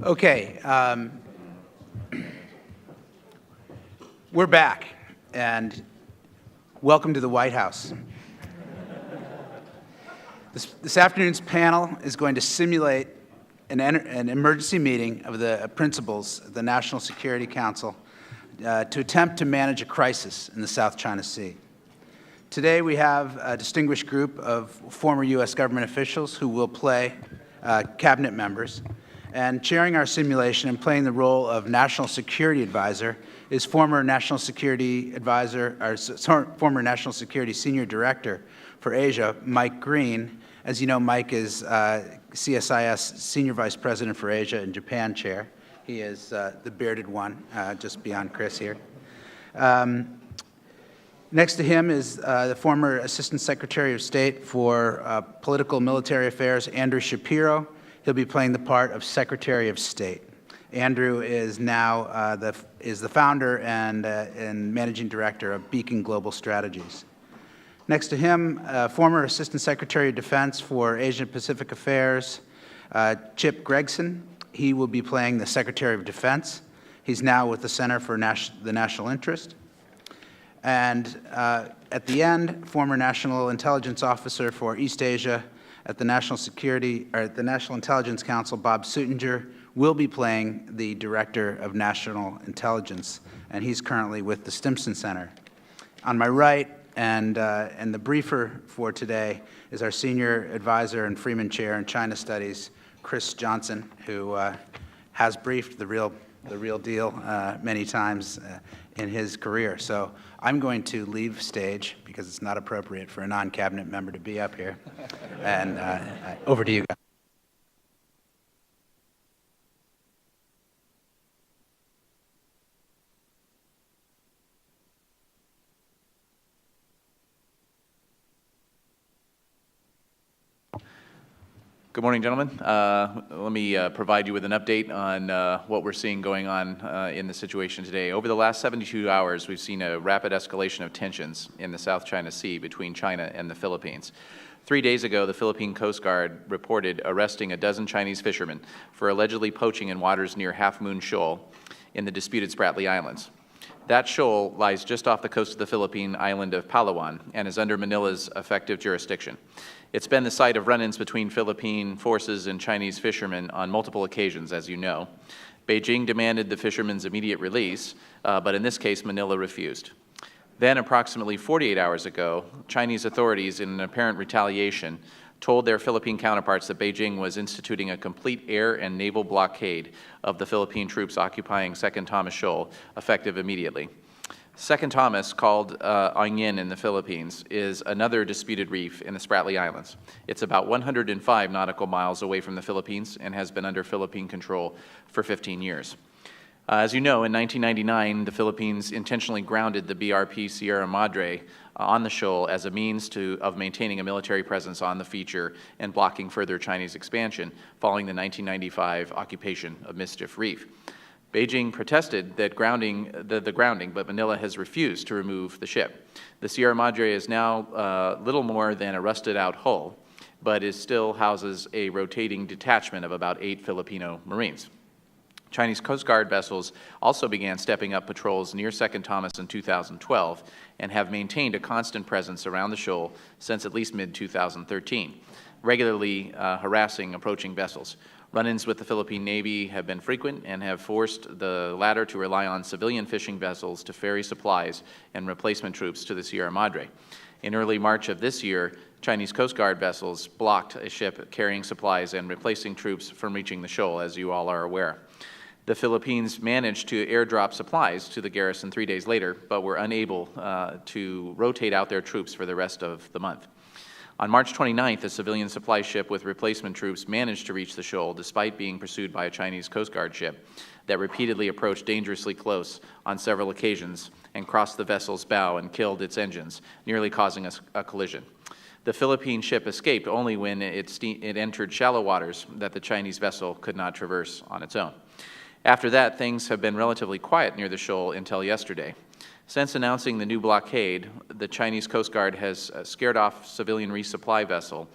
Okay, we're back, and welcome to the White House. This afternoon's panel is going to simulate an emergency meeting of the principals of the National Security Council to attempt to manage a crisis in the South China Sea. Today we have a distinguished group of former U.S. government officials who will play cabinet members. And chairing our simulation and playing the role of National Security Advisor is former National Security Advisor, or former National Security Senior Director for Asia, Mike Green. As you know, Mike is CSIS Senior Vice President for Asia and Japan Chair. He is the bearded one, just beyond Chris here. Next to him is the former Assistant Secretary of State for Political and Military Affairs, Andrew Shapiro. He'll be playing the part of Secretary of State. Andrew is now the founder and managing director of Beacon Global Strategies. Next to him, former Assistant Secretary of Defense for Asia Pacific Affairs, Chip Gregson. He will be playing the Secretary of Defense. He's now with the Center for the National Interest. And at the end, former National Intelligence Officer for East Asia at the National Intelligence Council, Bob Suettinger, will be playing the Director of National Intelligence, and he's currently with the Stimson Center. On my right, and the briefer for today, is our Senior Advisor and Freeman Chair in China Studies, Chris Johnson, who has briefed the real deal many times in his career. So I'm going to leave stage because it's not appropriate for a non-cabinet member to be up here. And over to you guys. Good morning, gentlemen. Let me provide you with an update on what we're seeing going on in the situation today. Over the last 72 hours, we've seen a rapid escalation of tensions in the South China Sea between China and the Philippines. 3 days ago, the Philippine Coast Guard reported arresting a dozen Chinese fishermen for allegedly poaching in waters near Half Moon Shoal in the disputed Spratly Islands. That shoal lies just off the coast of the Philippine island of Palawan and is under Manila's effective jurisdiction. It's been the site of run-ins between Philippine forces and Chinese fishermen on multiple occasions, as you know. Beijing demanded the fishermen's immediate release, but in this case, Manila refused. Then, approximately 48 hours ago, Chinese authorities, in an apparent retaliation, told their Philippine counterparts that Beijing was instituting a complete air and naval blockade of the Philippine troops occupying Second Thomas Shoal, effective immediately. Second Thomas, called Onion in the Philippines, is another disputed reef in the Spratly Islands. It's about 105 nautical miles away from the Philippines and has been under Philippine control for 15 years. As you know, in 1999, the Philippines intentionally grounded the BRP Sierra Madre on the shoal as a means of maintaining a military presence on the feature and blocking further Chinese expansion following the 1995 occupation of Mischief Reef. Beijing protested that the grounding, but Manila has refused to remove the ship. The Sierra Madre is now little more than a rusted-out hull, but it still houses a rotating detachment of about 8 Filipino Marines. Chinese Coast Guard vessels also began stepping up patrols near Second Thomas in 2012 and have maintained a constant presence around the shoal since at least mid-2013, regularly harassing approaching vessels. Run-ins with the Philippine Navy have been frequent and have forced the latter to rely on civilian fishing vessels to ferry supplies and replacement troops to the Sierra Madre. In early March of this year, Chinese Coast Guard vessels blocked a ship carrying supplies and replacing troops from reaching the shoal, as you all are aware. The Philippines managed to airdrop supplies to the garrison 3 days later, but were unable to rotate out their troops for the rest of the month. On March 29th, a civilian supply ship with replacement troops managed to reach the shoal despite being pursued by a Chinese Coast Guard ship that repeatedly approached dangerously close on several occasions and crossed the vessel's bow and killed its engines, nearly causing a collision. The Philippine ship escaped only when it entered shallow waters that the Chinese vessel could not traverse on its own. After that, things have been relatively quiet near the shoal until yesterday. Since announcing the new blockade, the Chinese Coast Guard has scared off civilian resupply vessel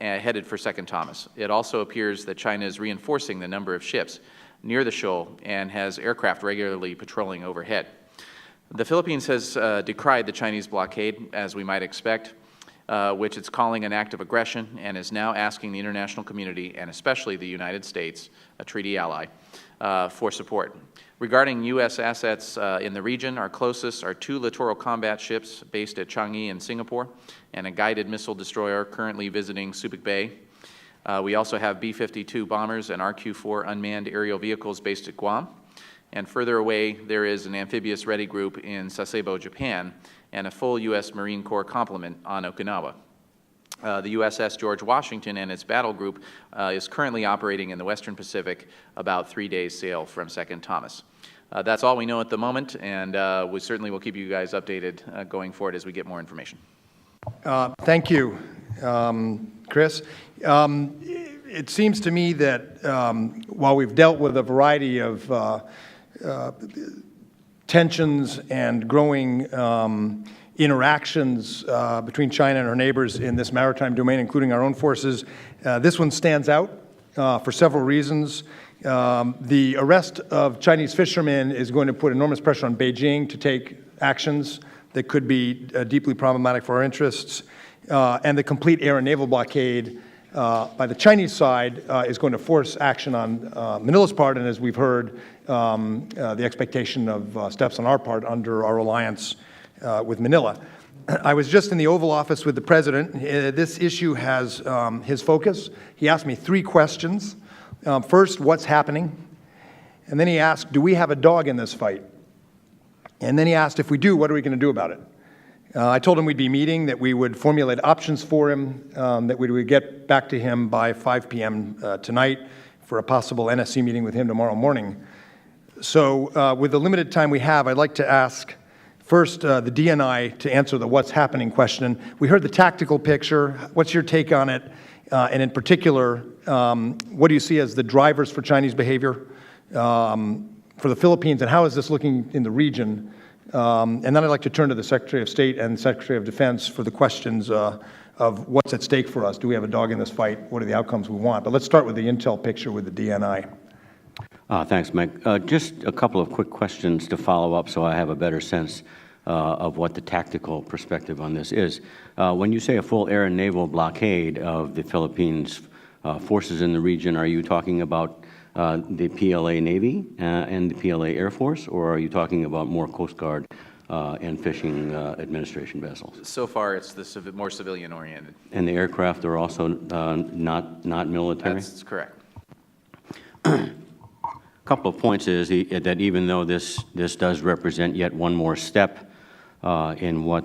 headed for Second Thomas. It also appears that China is reinforcing the number of ships near the shoal and has aircraft regularly patrolling overhead. The Philippines has decried the Chinese blockade, as we might expect, which it's calling an act of aggression, and is now asking the international community, and especially the United States, a treaty ally, for support. Regarding U.S. assets in the region, our closest are 2 littoral combat ships based at Changi in Singapore, and a guided missile destroyer currently visiting Subic Bay. We also have B-52 bombers and RQ-4 unmanned aerial vehicles based at Guam. And further away, there is an amphibious ready group in Sasebo, Japan, and a full U.S. Marine Corps complement on Okinawa. The USS George Washington and its battle group is currently operating in the Western Pacific, about 3 days' sail from Second Thomas. That's all we know at the moment, and we certainly will keep you guys updated going forward as we get more information. Thank you, Chris. It seems to me that while we've dealt with a variety of tensions and growing interactions between China and our neighbors in this maritime domain, including our own forces, this one stands out for several reasons. The arrest of Chinese fishermen is going to put enormous pressure on Beijing to take actions that could be deeply problematic for our interests. And the complete air and naval blockade by the Chinese side is going to force action on Manila's part, and as we've heard, the expectation of steps on our part under our alliance with Manila. I was just in the Oval Office with the President. This issue has his focus. He asked me 3 questions. First, what's happening? And then he asked, do we have a dog in this fight? And then he asked, if we do, what are we going to do about it? I told him we'd be meeting, that we would formulate options for him, that we would get back to him by 5 p.m. Tonight for a possible NSC meeting with him tomorrow morning. So with the limited time we have, I'd like to ask first the DNI to answer the what's happening question. We heard the tactical picture. What's your take on it? And in particular, what do you see as the drivers for Chinese behavior for the Philippines, and how is this looking in the region? And then I'd like to turn to the Secretary of State and Secretary of Defense for the questions of what's at stake for us. Do we have a dog in this fight? What are the outcomes we want? But let's start with the intel picture with the DNI. Thanks, Mike. Just a couple of quick questions to follow up so I have a better sense of what the tactical perspective on this is. When you say a full air and naval blockade of the Philippines forces in the region, are you talking about the PLA Navy and the PLA Air Force, or are you talking about more Coast Guard and Fishing Administration vessels? So far, it's the more civilian-oriented. And the aircraft are also not military? That's correct. A couple of points is that even though this does represent yet one more step in what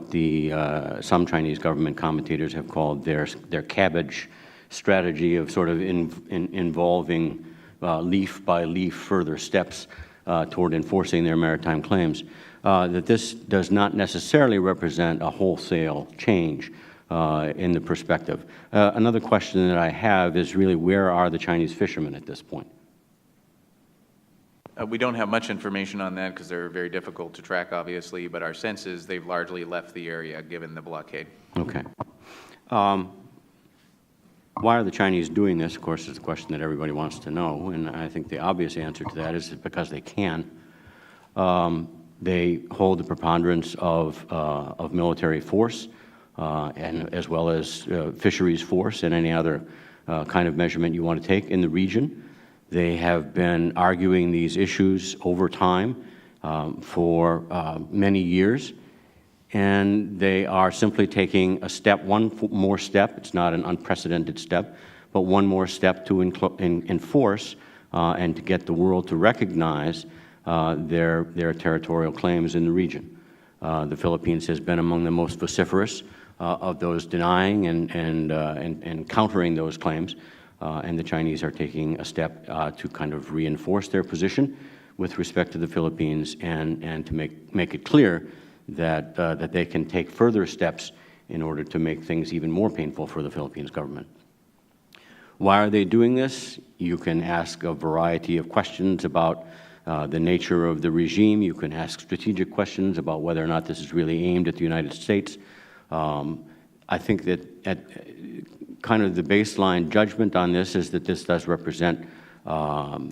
some Chinese government commentators have called their cabbage strategy of sort of involving leaf by leaf further steps toward enforcing their maritime claims, that this does not necessarily represent a wholesale change in the perspective. Another question that I have is really, where are the Chinese fishermen at this point? We don't have much information on that because they're very difficult to track, obviously, but our sense is they've largely left the area given the blockade. Okay. Why are the Chinese doing this? Of course, is the question that everybody wants to know, and I think the obvious answer to that is because they can. They hold the preponderance of military force, and as well as fisheries force and any other kind of measurement you want to take in the region. They have been arguing these issues over time for many years, and they are simply taking a step, one more step. It's not an unprecedented step, but one more step to enforce and to get the world to recognize their territorial claims in the region. The Philippines has been among the most vociferous of those denying and countering those claims. And the Chinese are taking a step to kind of reinforce their position with respect to the Philippines and to make it clear that they can take further steps in order to make things even more painful for the Philippines government. Why are they doing this? You can ask a variety of questions about the nature of the regime. You can ask strategic questions about whether or not this is really aimed at the United States. I think that kind of the baseline judgment on this is that this does represent an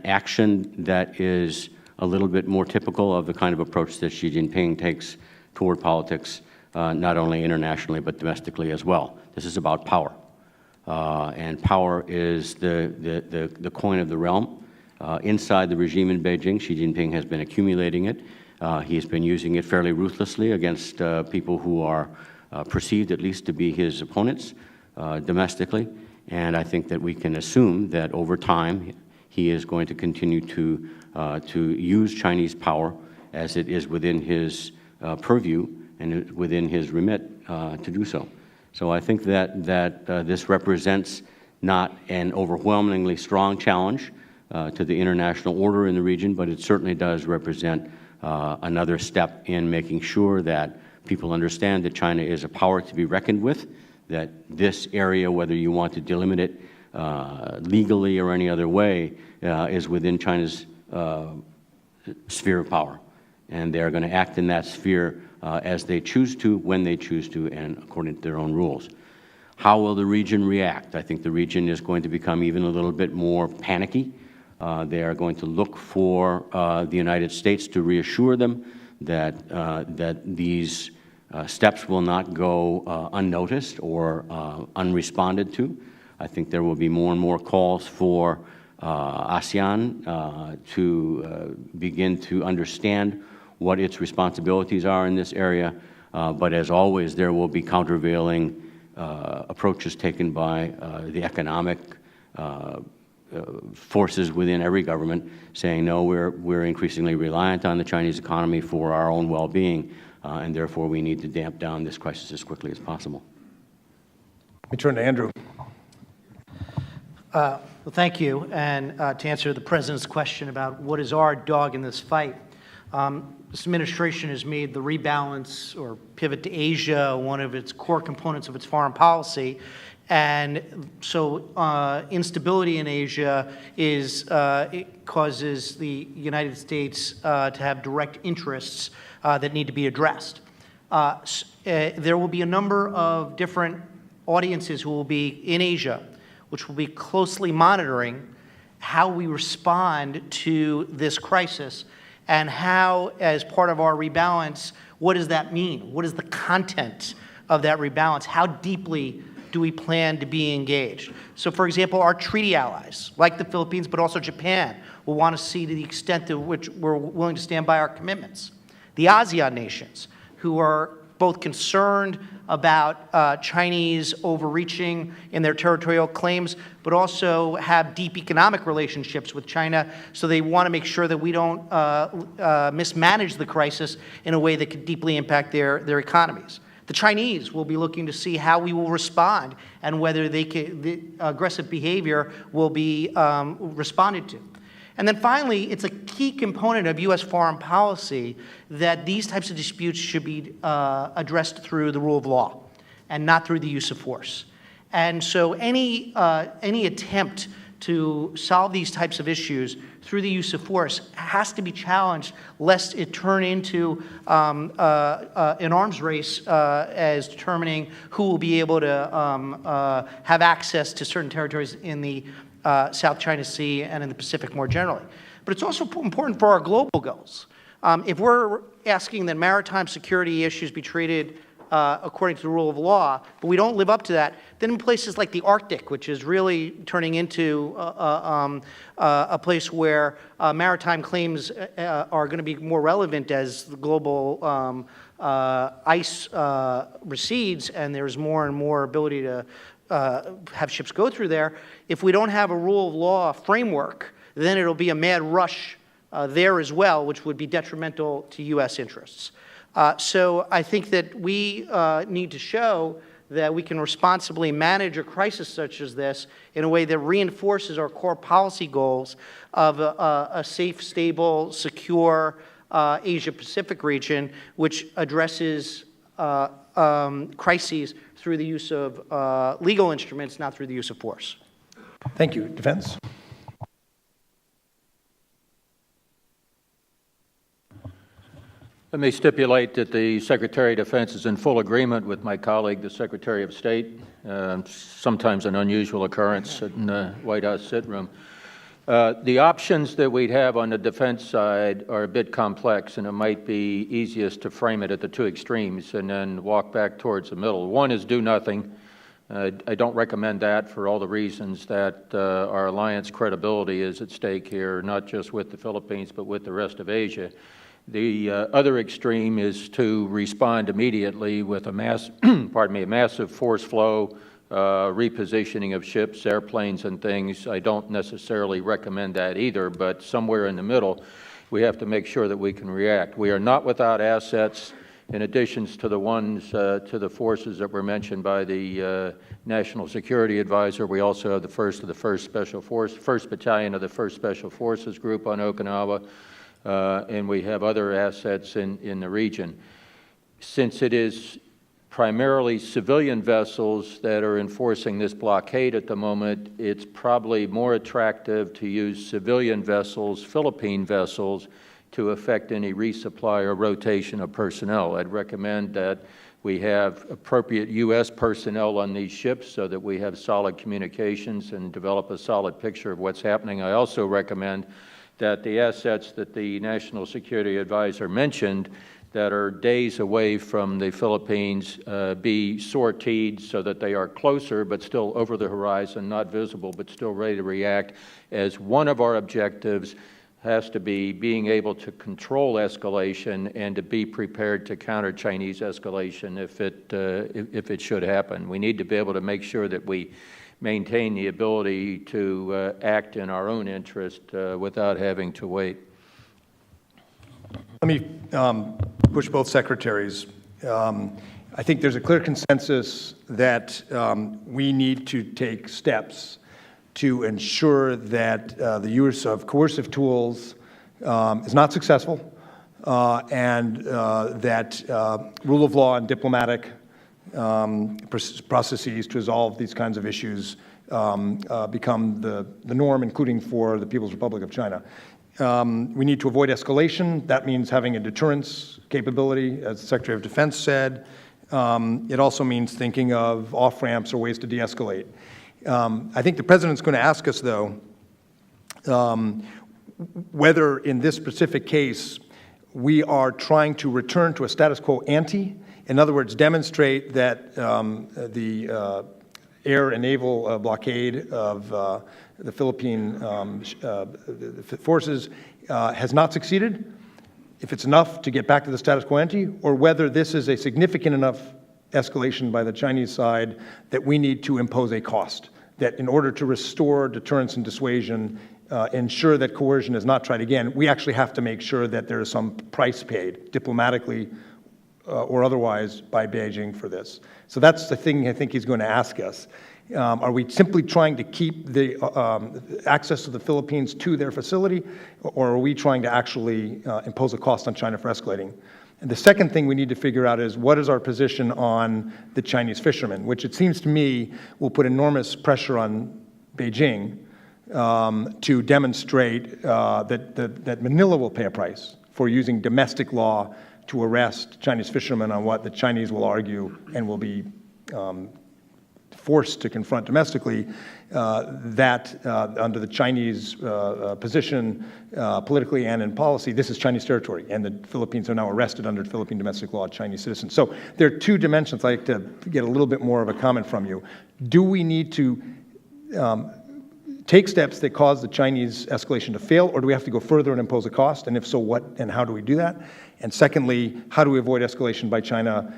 action that is a little bit more typical of the kind of approach that Xi Jinping takes toward politics, not only internationally but domestically as well. This is about power, and power is the coin of the realm. Inside the regime in Beijing, Xi Jinping has been accumulating it. He has been using it fairly ruthlessly against people who are perceived at least to be his opponents domestically, and I think that we can assume that over time he is going to continue to use Chinese power as it is within his purview and within his remit to do so. So I think that this represents not an overwhelmingly strong challenge to the international order in the region, but it certainly does represent another step in making sure that people understand that China is a power to be reckoned with, that this area, whether you want to delimit it legally or any other way, is within China's sphere of power. And they are going to act in that sphere as they choose to, when they choose to, and according to their own rules. How will the region react? I think the region is going to become even a little bit more panicky. They are going to look for the United States to reassure them that these steps will not go unnoticed or unresponded to. I think there will be more and more calls for ASEAN to begin to understand what its responsibilities are in this area. But as always, there will be countervailing approaches taken by the economic forces within every government, saying, no, we're increasingly reliant on the Chinese economy for our own well-being, and therefore we need to damp down this crisis as quickly as possible. Let me turn to Andrew. Well, thank you. And to answer the President's question about what is our dog in this fight, this administration has made the rebalance or pivot to Asia one of its core components of its foreign policy. And so instability in Asia it causes the United States to have direct interests that need to be addressed. There will be a number of different audiences who will be in Asia, which will be closely monitoring how we respond to this crisis and how, as part of our rebalance, what does that mean? What is the content of that rebalance? How deeply do we plan to be engaged? So, for example, our treaty allies, like the Philippines, but also Japan, will want to see to the extent to which we're willing to stand by our commitments. The ASEAN nations, who are both concerned about Chinese overreaching in their territorial claims, but also have deep economic relationships with China, so they want to make sure that we don't mismanage the crisis in a way that could deeply impact their economies. The Chinese will be looking to see how we will respond and whether the aggressive behavior will be responded to. And then finally, it's a key component of U.S. foreign policy that these types of disputes should be addressed through the rule of law and not through the use of force. And so any attempt to solve these types of issues through the use of force has to be challenged, lest it turn into an arms race as determining who will be able to have access to certain territories in the South China Sea and in the Pacific more generally. But it's also important for our global goals. If we're asking that maritime security issues be treated according to the rule of law, but we don't live up to that, then in places like the Arctic, which is really turning into a place where maritime claims are going to be more relevant as the global ice recedes and there's more and more ability to have ships go through there. If we don't have a rule of law framework, then it'll be a mad rush there as well, which would be detrimental to U.S. interests. So I think that we need to show that we can responsibly manage a crisis such as this in a way that reinforces our core policy goals of a safe, stable, secure Asia-Pacific region, which addresses crises through the use of legal instruments, not through the use of force. Thank you. Defense? Let me stipulate that the Secretary of Defense is in full agreement with my colleague, the Secretary of State, sometimes an unusual occurrence in the White House sit room. The options that we'd have on the defense side are a bit complex, and it might be easiest to frame it at the two extremes and then walk back towards the middle. One is do nothing. I don't recommend that for all the reasons that our alliance credibility is at stake here, not just with the Philippines, but with the rest of Asia. The other extreme is to respond immediately with a massive force flow, repositioning of ships, airplanes, and things. I don't necessarily recommend that either, but somewhere in the middle, we have to make sure that we can react. We are not without assets. In addition to the ones, to the forces that were mentioned by the National Security Advisor, we also have the 1st Battalion of the 1st Special Forces Group on Okinawa, and we have other assets in the region. Since it is primarily civilian vessels that are enforcing this blockade at the moment, it's probably more attractive to use civilian vessels, Philippine vessels, to effect any resupply or rotation of personnel. I'd recommend that we have appropriate U.S. personnel on these ships so that we have solid communications and develop a solid picture of what's happening. I also recommend that the assets that the National Security Advisor mentioned that are days away from the Philippines be sortied so that they are closer but still over the horizon, not visible but still ready to react, as one of our objectives has to be being able to control escalation and to be prepared to counter Chinese escalation if it should happen. We need to be able to make sure that we maintain the ability to act in our own interest without having to wait. Let me push both secretaries. I think there's a clear consensus that we need to take steps to ensure that the use of coercive tools is not successful, and that rule of law and diplomatic processes to resolve these kinds of issues become the norm, including for the People's Republic of China. We need to avoid escalation. That means having a deterrence capability, as the Secretary of Defense said. It also means thinking of off-ramps or ways to de-escalate. I think the President's going to ask us, though, whether in this specific case we are trying to return to a status quo ante. In other words, demonstrate that the air and naval blockade of the Philippine forces has not succeeded, if it's enough to get back to the status quo ante, or whether this is a significant enough escalation by the Chinese side that we need to impose a cost, that in order to restore deterrence and dissuasion, ensure that coercion is not tried again, we actually have to make sure that there is some price paid, diplomatically or otherwise, by Beijing for this. So that's the thing I think he's going to ask us. Are we simply trying to keep the access to the Philippines to their facility, or are we trying to actually impose a cost on China for escalating? And the second thing we need to figure out is what is our position on the Chinese fishermen, which it seems to me will put enormous pressure on Beijing to demonstrate that Manila will pay a price for using domestic law to arrest Chinese fishermen on what the Chinese will argue and will be forced to confront domestically, that under the Chinese position, politically and in policy, this is Chinese territory, and the Philippines are now arrested under Philippine domestic law Chinese citizens. So there are two dimensions I'd like to get a little bit more of a comment from you. Do we need to take steps that cause the Chinese escalation to fail, or do we have to go further and impose a cost? And if so, what and how do we do that? And secondly, how do we avoid escalation by China,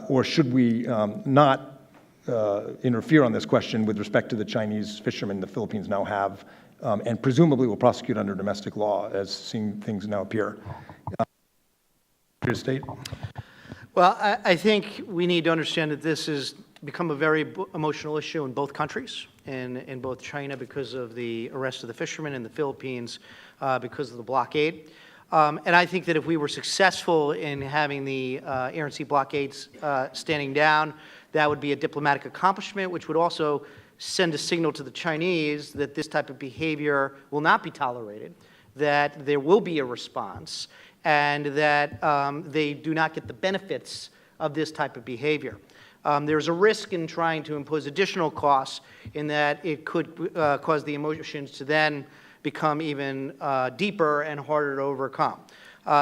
or should we not interfere on this question with respect to the Chinese fishermen the Philippines now have, and presumably will prosecute under domestic law, as seeing things now appear? State? Well, I think we need to understand that this has become a very emotional issue in both countries, in both China because of the arrest of the fishermen, and the Philippines because of the blockade. And I think that if we were successful in having the air and sea blockades standing down, that would be a diplomatic accomplishment, which would also send a signal to the Chinese that this type of behavior will not be tolerated, that there will be a response, and that they do not get the benefits of this type of behavior. There's a risk in trying to impose additional costs in that it could cause the emotions to then become even deeper and harder to overcome.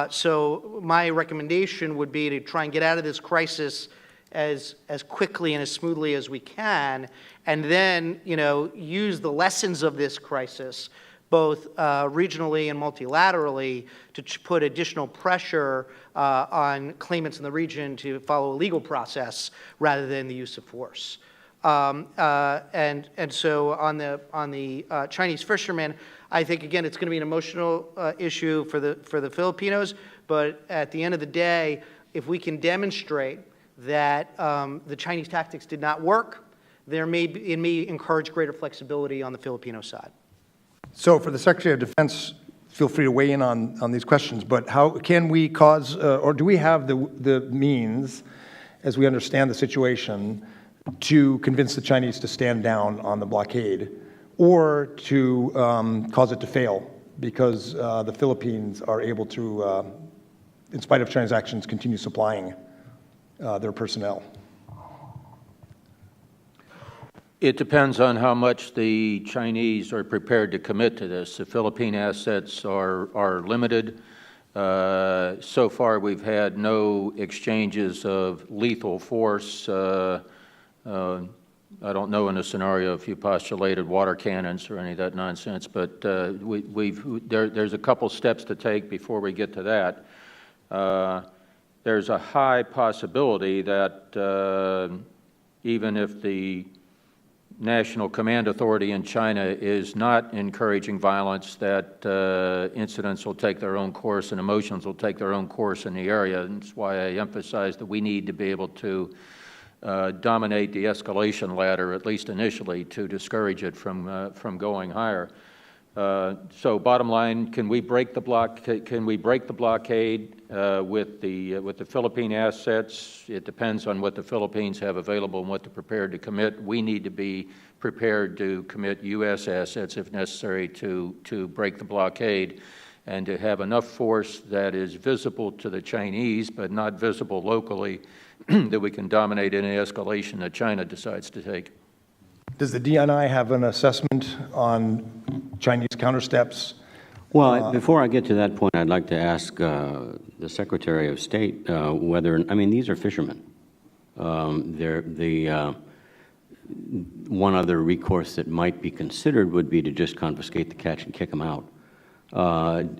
So my recommendation would be to try and get out of this crisis as quickly and as smoothly as we can, and then, use the lessons of this crisis, both regionally and multilaterally, to put additional pressure on claimants in the region to follow a legal process rather than the use of force. And so on the Chinese fishermen, I think, again, it's going to be an emotional issue for the Filipinos, but at the end of the day, if we can demonstrate that the Chinese tactics did not work, it may encourage greater flexibility on the Filipino side. So for the Secretary of Defense, feel free to weigh in on these questions, but how can we cause, or do we have the means, as we understand the situation, to convince the Chinese to stand down on the blockade, or to cause it to fail, because the Philippines are able to, in spite of Chinese actions, continue supplying their personnel? It depends on how much the Chinese are prepared to commit to this. The Philippine assets are limited. So far, we've had no exchanges of lethal force. I don't know in a scenario if you postulated water cannons or any of that nonsense, but there's a couple steps to take before we get to that. There's a high possibility that even if the National Command Authority in China is not encouraging violence, that incidents will take their own course and emotions will take their own course in the area. And that's why I emphasize that we need to be able to dominate the escalation ladder, at least initially, to discourage it from going higher. So bottom line, can we break the blockade with the Philippine assets? It depends on what the Philippines have available and what they're prepared to commit. We need to be prepared to commit U.S. assets if necessary to break the blockade, and to have enough force that is visible to the Chinese but not visible locally that we can dominate any escalation that China decides to take. Does the DNI have an assessment on Chinese countersteps? Well, before I get to that point, I'd like to ask the Secretary of State whether, I mean, these are fishermen. One other recourse that might be considered would be to just confiscate the catch and kick them out.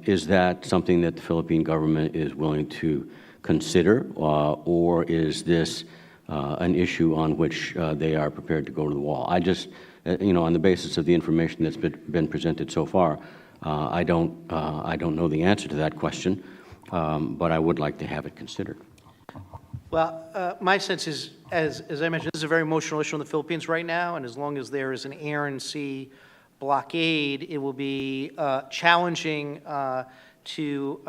Is that something that the Philippine government is willing to consider, or is this an issue on which they are prepared to go to the wall? I just, on the basis of the information that's been presented so far, I don't know the answer to that question, but I would like to have it considered. Well, my sense is, as I mentioned, this is a very emotional issue in the Philippines right now, and as long as there is an air and sea blockade, it will be challenging to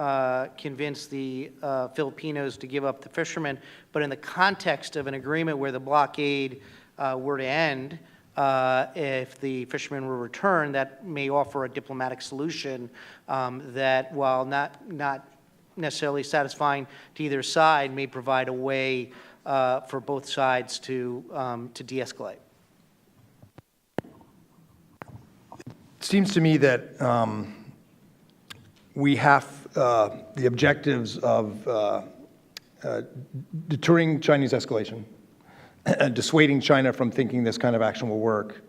convince the Filipinos to give up the fishermen. But in the context of an agreement where the blockade were to end, if the fishermen were returned, that may offer a diplomatic solution that, while not necessarily satisfying to either side, may provide a way for both sides to de-escalate. It seems to me that we have the objectives of deterring Chinese escalation, dissuading China from thinking this kind of action will work,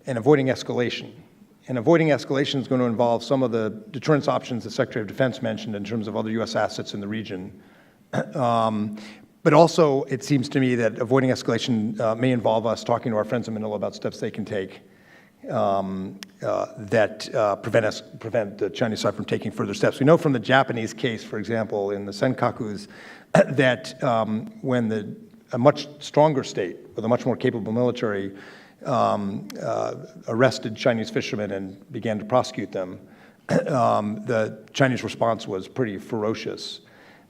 and avoiding escalation. And avoiding escalation is going to involve some of the deterrence options the Secretary of Defense mentioned in terms of other U.S. assets in the region. But also, it seems to me that avoiding escalation may involve us talking to our friends in Manila about steps they can take that prevent the Chinese side from taking further steps. We know from the Japanese case, for example, in the Senkakus, that when a much stronger state with a much more capable military arrested Chinese fishermen and began to prosecute them, the Chinese response was pretty ferocious.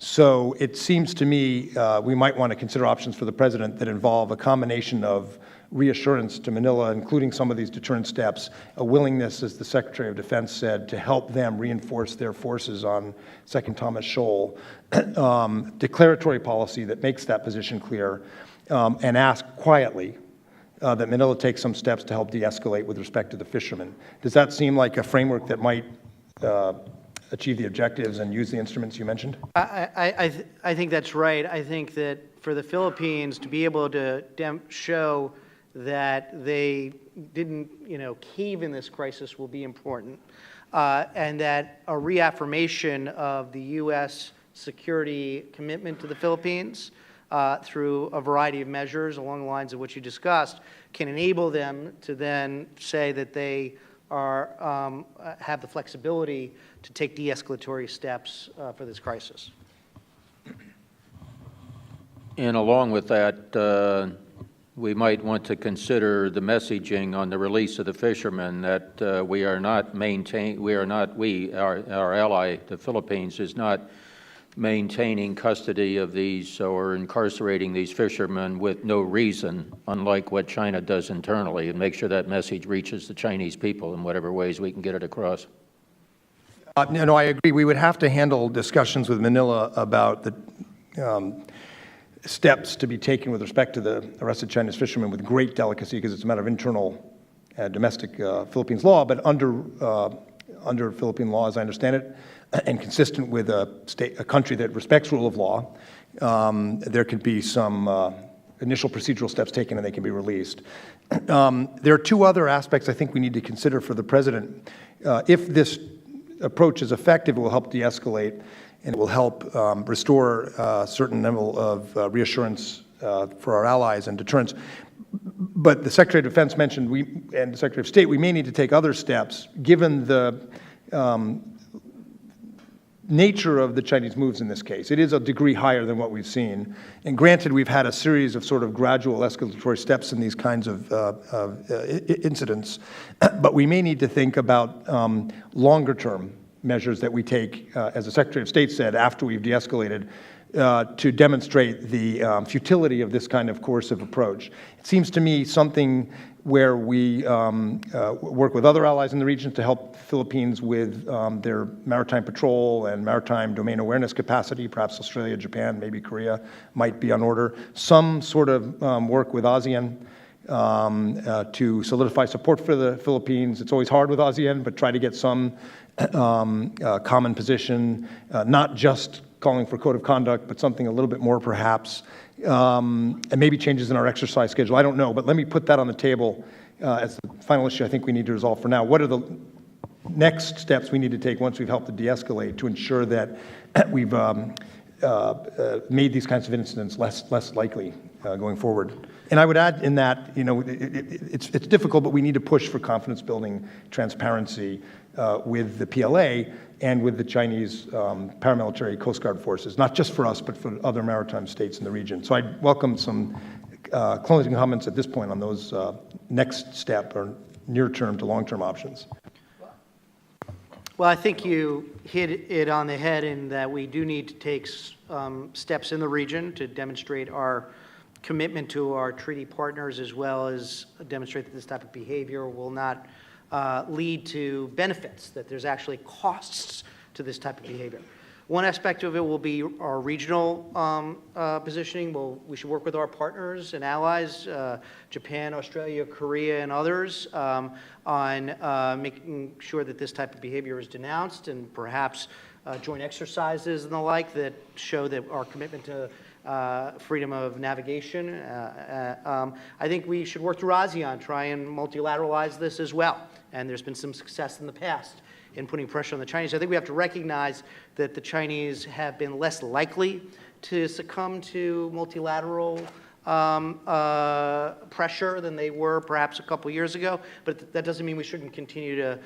So it seems to me we might want to consider options for the president that involve a combination of reassurance to Manila, including some of these deterrent steps, a willingness, as the Secretary of Defense said, to help them reinforce their forces on Second Thomas Shoal, declaratory policy that makes that position clear, and ask quietly that Manila take some steps to help de-escalate with respect to the fishermen. Does that seem like a framework that might achieve the objectives and use the instruments you mentioned? I think that's right. I think that for the Philippines to be able to show that they didn't, cave in this crisis will be important, and that a reaffirmation of the U.S. security commitment to the Philippines through a variety of measures along the lines of what you discussed can enable them to then say that they have the flexibility to take de-escalatory steps for this crisis. And along with that, we might want to consider the messaging on the release of the fishermen that our ally, the Philippines, is not maintaining custody of these or incarcerating these fishermen with no reason, unlike what China does internally, and make sure that message reaches the Chinese people in whatever ways we can get it across. No, I agree. We would have to handle discussions with Manila about the steps to be taken with respect to the arrested Chinese fishermen with great delicacy, because it's a matter of internal domestic Philippines law, but under Philippine law, as I understand it, and consistent with a country that respects rule of law, there could be some initial procedural steps taken and they can be released. There are two other aspects I think we need to consider for the President. If this approach is effective, it will help de-escalate and it will help restore a certain level of reassurance for our allies and deterrence. But the Secretary of Defense mentioned, and the Secretary of State, we may need to take other steps given the nature of the Chinese moves in this case. It is a degree higher than what we've seen. And granted, we've had a series of sort of gradual escalatory steps in these kinds of incidents, but we may need to think about longer-term measures that we take, as the Secretary of State said, after we've de-escalated, to demonstrate the futility of this kind of coercive approach. It seems to me something where we work with other allies in the region to help the Philippines with their maritime patrol and maritime domain awareness capacity. Perhaps Australia, Japan, maybe Korea might be on order. Some sort of work with ASEAN to solidify support for the Philippines. It's always hard with ASEAN, but try to get some common position, not just calling for code of conduct, but something a little bit more perhaps, and maybe changes in our exercise schedule. I don't know, but let me put that on the table as the final issue I think we need to resolve for now. What are the next steps we need to take once we've helped to de-escalate to ensure that we've made these kinds of incidents less likely going forward? And I would add in that, it's difficult, but we need to push for confidence-building transparency with the PLA and with the Chinese paramilitary Coast Guard forces, not just for us, but for other maritime states in the region. So I'd welcome some closing comments at this point on those next step or near-term to long-term options. Well, I think you hit it on the head in that we do need to take steps in the region to demonstrate our commitment to our treaty partners, as well as demonstrate that this type of behavior will not lead to benefits, that there's actually costs to this type of behavior. One aspect of it will be our regional positioning. We should work with our partners and allies, Japan, Australia, Korea, and others, on making sure that this type of behavior is denounced, and perhaps joint exercises and the like that show that our commitment to freedom of navigation. I think we should work through ASEAN, try and multilateralize this as well. And there's been some success in the past in putting pressure on the Chinese. I think we have to recognize that the Chinese have been less likely to succumb to multilateral pressure than they were perhaps a couple years ago. But that doesn't mean we shouldn't continue to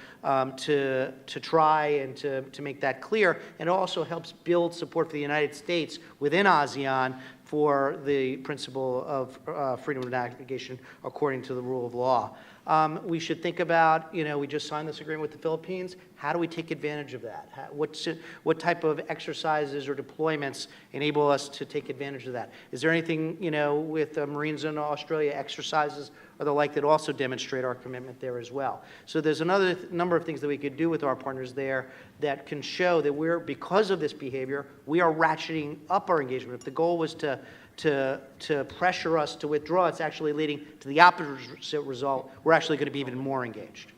try and to make that clear. And it also helps build support for the United States within ASEAN for the principle of freedom of navigation according to the rule of law. We should think about, we just signed this agreement with the Philippines. How do we take advantage of that? What type of exercises or deployments enable us to take advantage of that? Is there anything, with Marines in Australia, exercises or the like that also demonstrate our commitment there as well? So there's another number of things that we could do with our partners there that can show that because of this behavior, we are ratcheting up our engagement. If the goal was to pressure us to withdraw, it's actually leading to the opposite result. We're actually going to be even more engaged.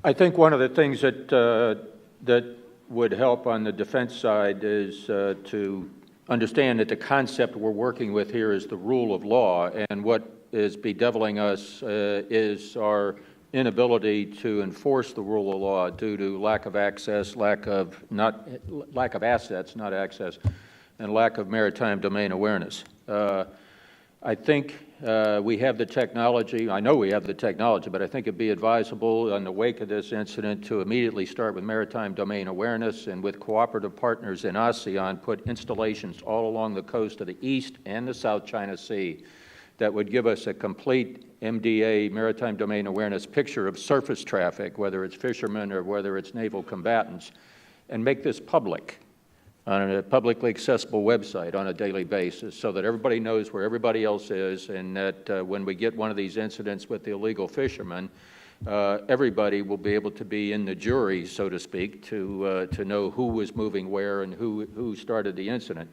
I think one of the things that would help on the defense side is to understand that the concept we're working with here is the rule of law, and what is bedeviling us is our inability to enforce the rule of law due to lack of access, lack of assets, not access, and lack of maritime domain awareness. I think we have the technology. I know we have the technology, but I think it'd be advisable in the wake of this incident to immediately start with maritime domain awareness and with cooperative partners in ASEAN put installations all along the coast of the East and the South China Sea that would give us a complete MDA, maritime domain awareness picture of surface traffic, whether it's fishermen or whether it's naval combatants, and make this public on a publicly accessible website on a daily basis so that everybody knows where everybody else is, and that when we get one of these incidents with the illegal fishermen, everybody will be able to be in the jury, so to speak, to know who was moving where and who started the incident.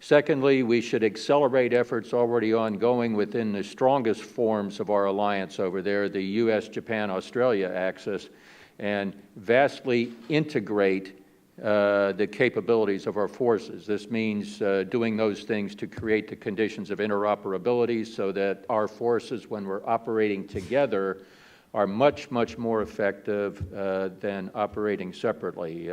Secondly, we should accelerate efforts already ongoing within the strongest forms of our alliance over there, the U.S., Japan, Australia axis, and vastly integrate the capabilities of our forces. This means doing those things to create the conditions of interoperability so that our forces, when we're operating together, are much, much more effective than operating separately.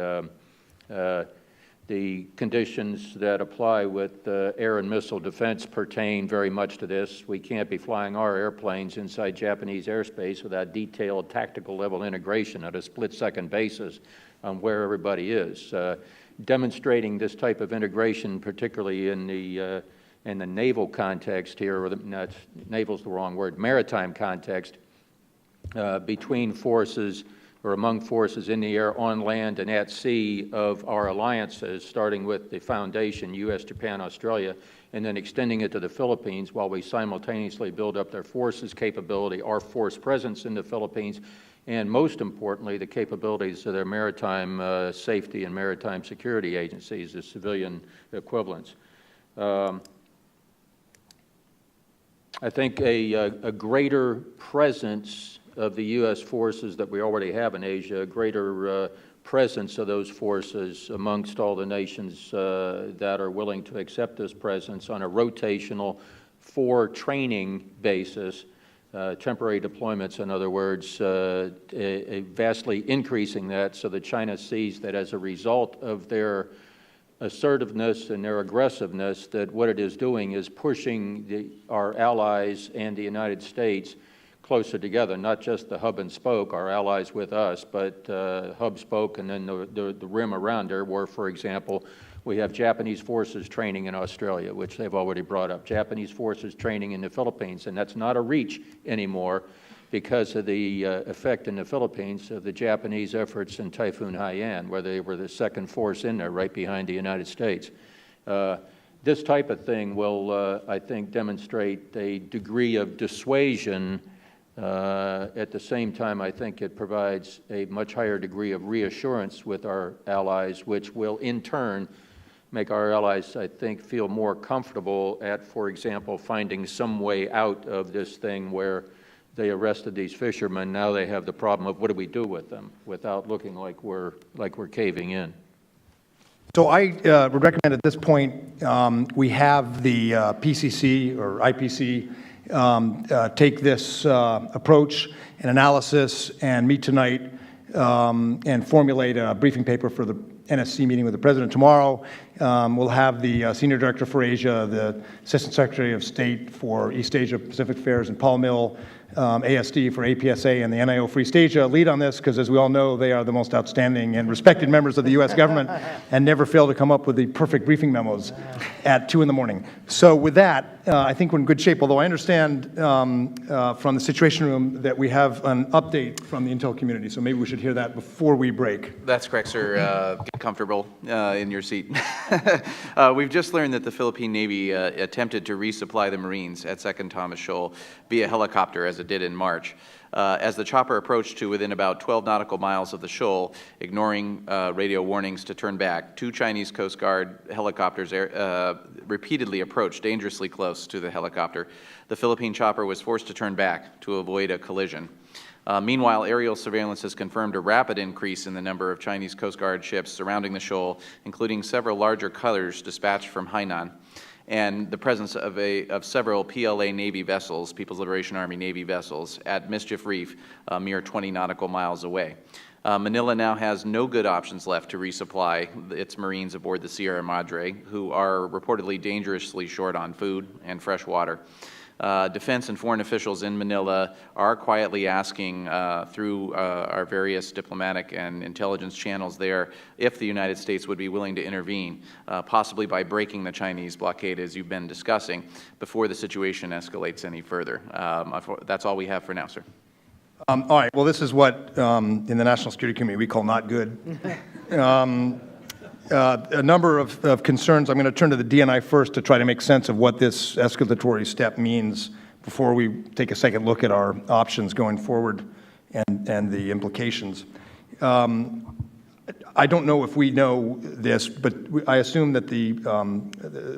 The conditions that apply with air and missile defense pertain very much to this. We can't be flying our airplanes inside Japanese airspace without detailed tactical level integration at a split-second basis on where everybody is. Demonstrating this type of integration, particularly in the naval context here, or naval's the wrong word, maritime context, between forces or among forces in the air, on land, and at sea of our alliances, starting with the foundation, U.S., Japan, Australia, and then extending it to the Philippines while we simultaneously build up their forces capability, our force presence in the Philippines, and most importantly, the capabilities of their maritime safety and maritime security agencies, the civilian equivalents. I think a greater presence of the U.S. forces that we already have in Asia, a greater presence of those forces amongst all the nations that are willing to accept this presence on a rotational for training basis, temporary deployments, in other words, vastly increasing that so that China sees that as a result of their assertiveness and their aggressiveness, that what it is doing is pushing our allies and the United States closer together, not just the hub and spoke, our allies with us, but hub, spoke, and then the rim around there where, for example, we have Japanese forces training in Australia, which they've already brought up, Japanese forces training in the Philippines, and that's not a reach anymore because of the effect in the Philippines of the Japanese efforts in Typhoon Haiyan, where they were the second force in there right behind the United States. This type of thing will, I think, demonstrate a degree of dissuasion. At the same time, I think it provides a much higher degree of reassurance with our allies, which will in turn make our allies, I think, feel more comfortable at, for example, finding some way out of this thing where they arrested these fishermen. Now they have the problem of what do we do with them without looking like we're caving in. So I would recommend at this point we have the PCC or IPC take this approach and analysis and meet tonight and formulate a briefing paper for the NSC meeting with the President tomorrow. We'll have the Senior Director for Asia, the Assistant Secretary of State for East Asia Pacific Affairs, and Paul Mill, ASD for APSA, and the NIO for East Asia lead on this because, as we all know, they are the most outstanding and respected members of the U.S. government and never fail to come up with the perfect briefing memos at 2 in the morning. So with that, I think we're in good shape, although I understand from the Situation Room that we have an update from the intel community, so maybe we should hear that before we break. That's correct, sir. Get comfortable in your seat. We've just learned that the Philippine Navy attempted to resupply the Marines at 2nd Thomas Shoal via helicopter, as it did in March. As the chopper approached to within about 12 nautical miles of the shoal, ignoring radio warnings to turn back, 2 Chinese Coast Guard helicopters repeatedly approached dangerously close to the helicopter. The Philippine chopper was forced to turn back to avoid a collision. Meanwhile, aerial surveillance has confirmed a rapid increase in the number of Chinese Coast Guard ships surrounding the shoal, including several larger cutters dispatched from Hainan, and the presence of several PLA Navy vessels, People's Liberation Army Navy vessels, at Mischief Reef, a mere 20 nautical miles away. Manila now has no good options left to resupply its Marines aboard the Sierra Madre, who are reportedly dangerously short on food and fresh water. Defense and foreign officials in Manila are quietly asking through our various diplomatic and intelligence channels there if the United States would be willing to intervene, possibly by breaking the Chinese blockade, as you've been discussing, before the situation escalates any further. That's all we have for now, sir. All right, well, this is what in the national security community we call not good. A number of concerns. I'm going to turn to the DNI first to try to make sense of what this escalatory step means before we take a second look at our options going forward and the implications. I don't know if we know this, but I assume that the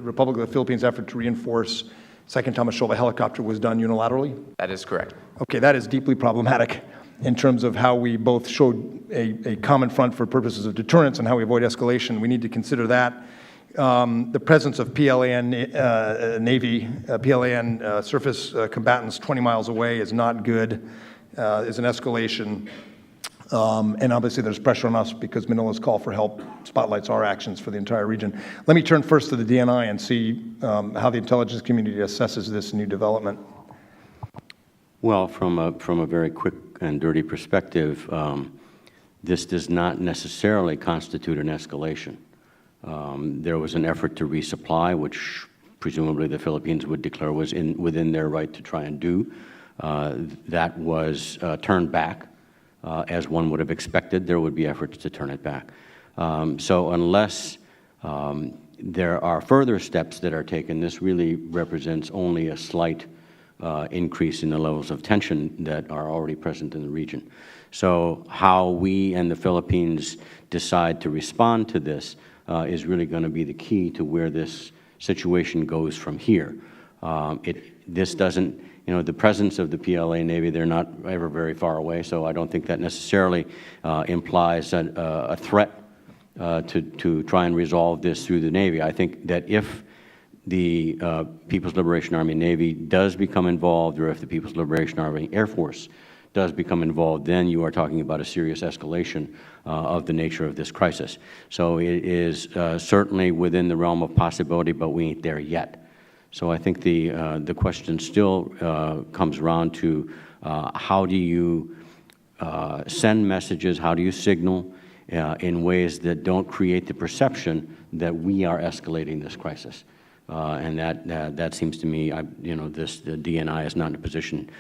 Republic of the Philippines' effort to reinforce 2nd Thomas Shoal by helicopter was done unilaterally? That is correct. Okay, that is deeply problematic in terms of how we both showed a common front for purposes of deterrence and how we avoid escalation. We need to consider that. The presence of PLAN Navy, PLAN surface combatants 20 miles away is not good, is an escalation. And obviously there's pressure on us because Manila's call for help spotlights our actions for the entire region. Let me turn first to the DNI and see how the intelligence community assesses this new development. Well, from a very quick and dirty perspective, this does not necessarily constitute an escalation. There was an effort to resupply, which presumably the Philippines would declare was within their right to try and do. That was turned back. As one would have expected, there would be efforts to turn it back. So unless there are further steps that are taken, this really represents only a slight increase in the levels of tension that are already present in the region. So how we and the Philippines decide to respond to this is really going to be the key to where this situation goes from here. This doesn't, the presence of the PLA Navy, they're not ever very far away, so I don't think that necessarily implies a threat to try and resolve this through the Navy. I think that if the People's Liberation Army Navy does become involved, or if the People's Liberation Army Air Force does become involved, then you are talking about a serious escalation of the nature of this crisis. So it is certainly within the realm of possibility, but we ain't there yet. So I think the question still comes around to how do you send messages, how do you signal in ways that don't create the perception that we are escalating this crisis. And that seems to me, the DNI is not in a position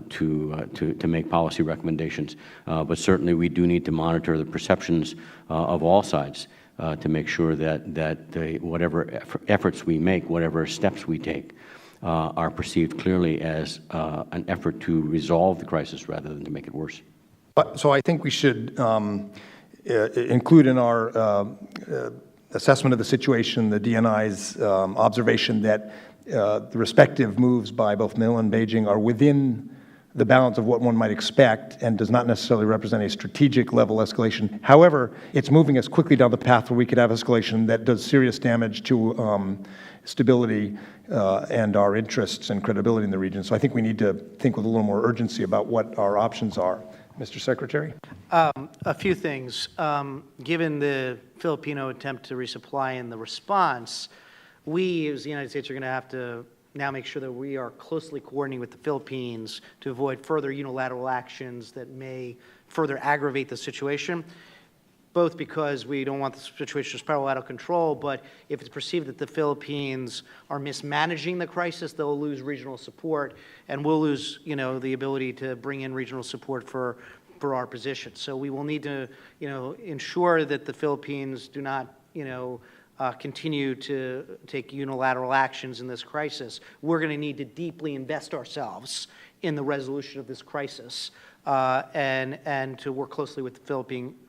to make policy recommendations. But certainly we do need to monitor the perceptions of all sides to make sure that whatever efforts we make, whatever steps we take, are perceived clearly as an effort to resolve the crisis rather than to make it worse. So I think we should include in our assessment of the situation, the DNI's observation that the respective moves by both Manila and Beijing are within the bounds of what one might expect and does not necessarily represent a strategic level escalation. However, it's moving us quickly down the path where we could have escalation that does serious damage to stability and our interests and credibility in the region. So I think we need to think with a little more urgency about what our options are. Mr. Secretary? A few things. Given the Filipino attempt to resupply and the response, we as the United States are going to have to now make sure that we are closely coordinating with the Philippines to avoid further unilateral actions that may further aggravate the situation. both because we don't want the situation to spiral out of control, but if it's perceived that the Philippines are mismanaging the crisis, they'll lose regional support, and we'll lose, the ability to bring in regional support for our position. So we will need to, ensure that the Philippines do not, continue to take unilateral actions in this crisis. We're going to need to deeply invest ourselves in the resolution of this crisis and to work closely with the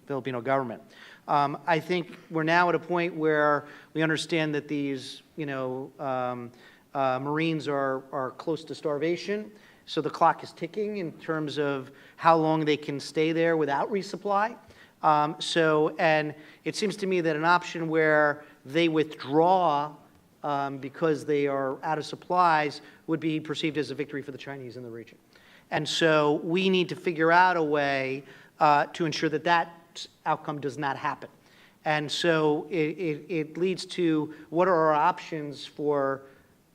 Filipino government. I think we're now at a point where we understand that these, Marines are close to starvation. So the clock is ticking in terms of how long they can stay there without resupply. And it seems to me that an option where they withdraw because they are out of supplies would be perceived as a victory for the Chinese in the region. And so we need to figure out a way to ensure that that outcome does not happen. And so it leads to what are our options for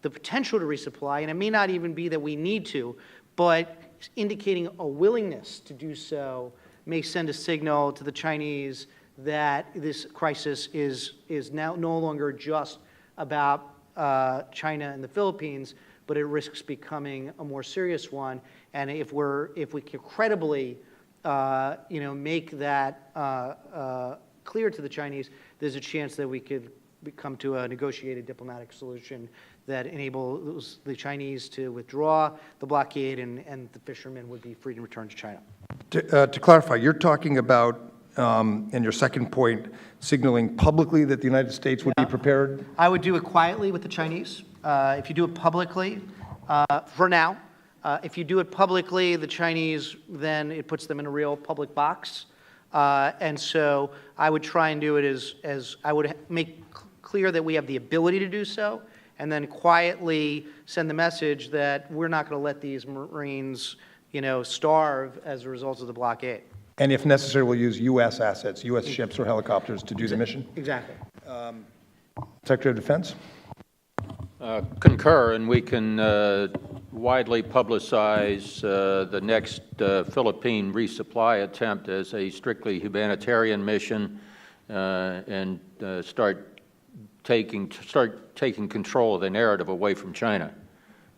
the potential to resupply, and it may not even be that we need to, but indicating a willingness to do so may send a signal to the Chinese that this crisis is now no longer just about China and the Philippines, but it risks becoming a more serious one. And if we can credibly, make that clear to the Chinese, there's a chance that we could come to a negotiated diplomatic solution that enables the Chinese to withdraw the blockade and the fishermen would be free to return to China. To clarify, you're talking about, in your second point, signaling publicly that the United States would be prepared? I would do it quietly with the Chinese. If you do it publicly, for now, if you do it publicly, the Chinese, then it puts them in a real public box. And so I would try and do it as I would make clear that we have the ability to do so, and then quietly send the message that we're not going to let these Marines, starve as a result of the blockade. And if necessary, we'll use U.S. assets, U.S. ships or helicopters to do the mission? Exactly. Secretary of Defense? Concur, and we can widely publicize the next Philippine resupply attempt as a strictly humanitarian mission and start taking control of the narrative away from China,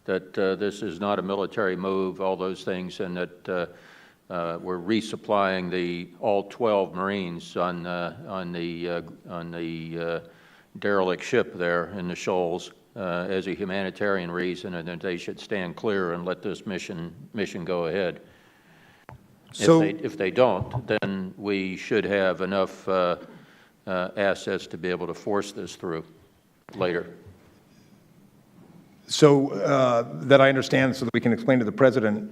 that this is not a military move, all those things, and that we're resupplying all 12 Marines on the derelict ship there in the shoals as a humanitarian reason, and that they should stand clear and let this mission go ahead. So, if they don't, then we should have enough assets to be able to force this through later. So that I understand, so that we can explain to the President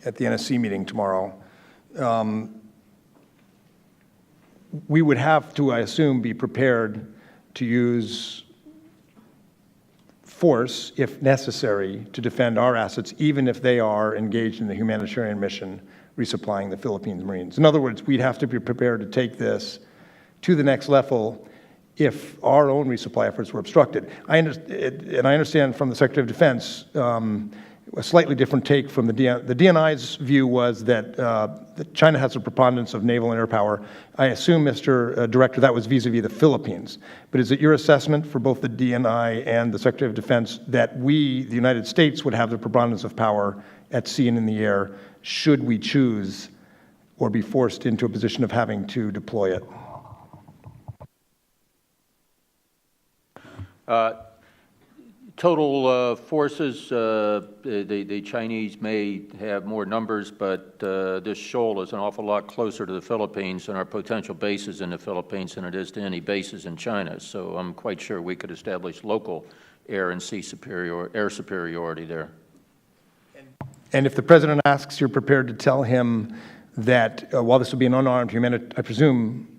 at the NSC meeting tomorrow, we would have to, I assume, be prepared to use force, if necessary, to defend our assets, even if they are engaged in the humanitarian mission resupplying the Philippines Marines. In other words, we'd have to be prepared to take this to the next level if our own resupply efforts were obstructed. I understand from the Secretary of Defense a slightly different take from the DNI. The DNI's view was that China has a preponderance of naval and air power. I assume, Mr. Director, that was vis-a-vis the Philippines. But is it your assessment for both the DNI and the Secretary of Defense that we, the United States, would have the preponderance of power at sea and in the air should we choose or be forced into a position of having to deploy it? Total forces, the Chinese may have more numbers, but this shoal is an awful lot closer to the Philippines and our potential bases in the Philippines than it is to any bases in China. So I'm quite sure we could establish local air and sea air superiority there. And if the President asks, you're prepared to tell him that while this would be an unarmed I presume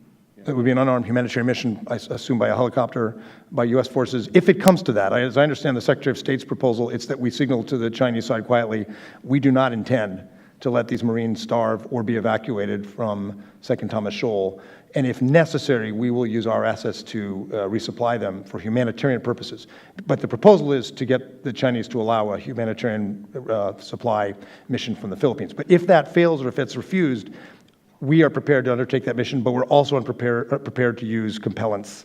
it would be an unarmed humanitarian mission, I assume by a helicopter, by U.S. forces. If it comes to that, as I understand the Secretary of State's proposal, it's that we signal to the Chinese side quietly, we do not intend to let these Marines starve or be evacuated from Second Thomas Shoal. And if necessary, we will use our assets to resupply them for humanitarian purposes. But the proposal is to get the Chinese to allow a humanitarian supply mission from the Philippines. But if that fails or if it's refused, we are prepared to undertake that mission, but we're also prepared to use compellents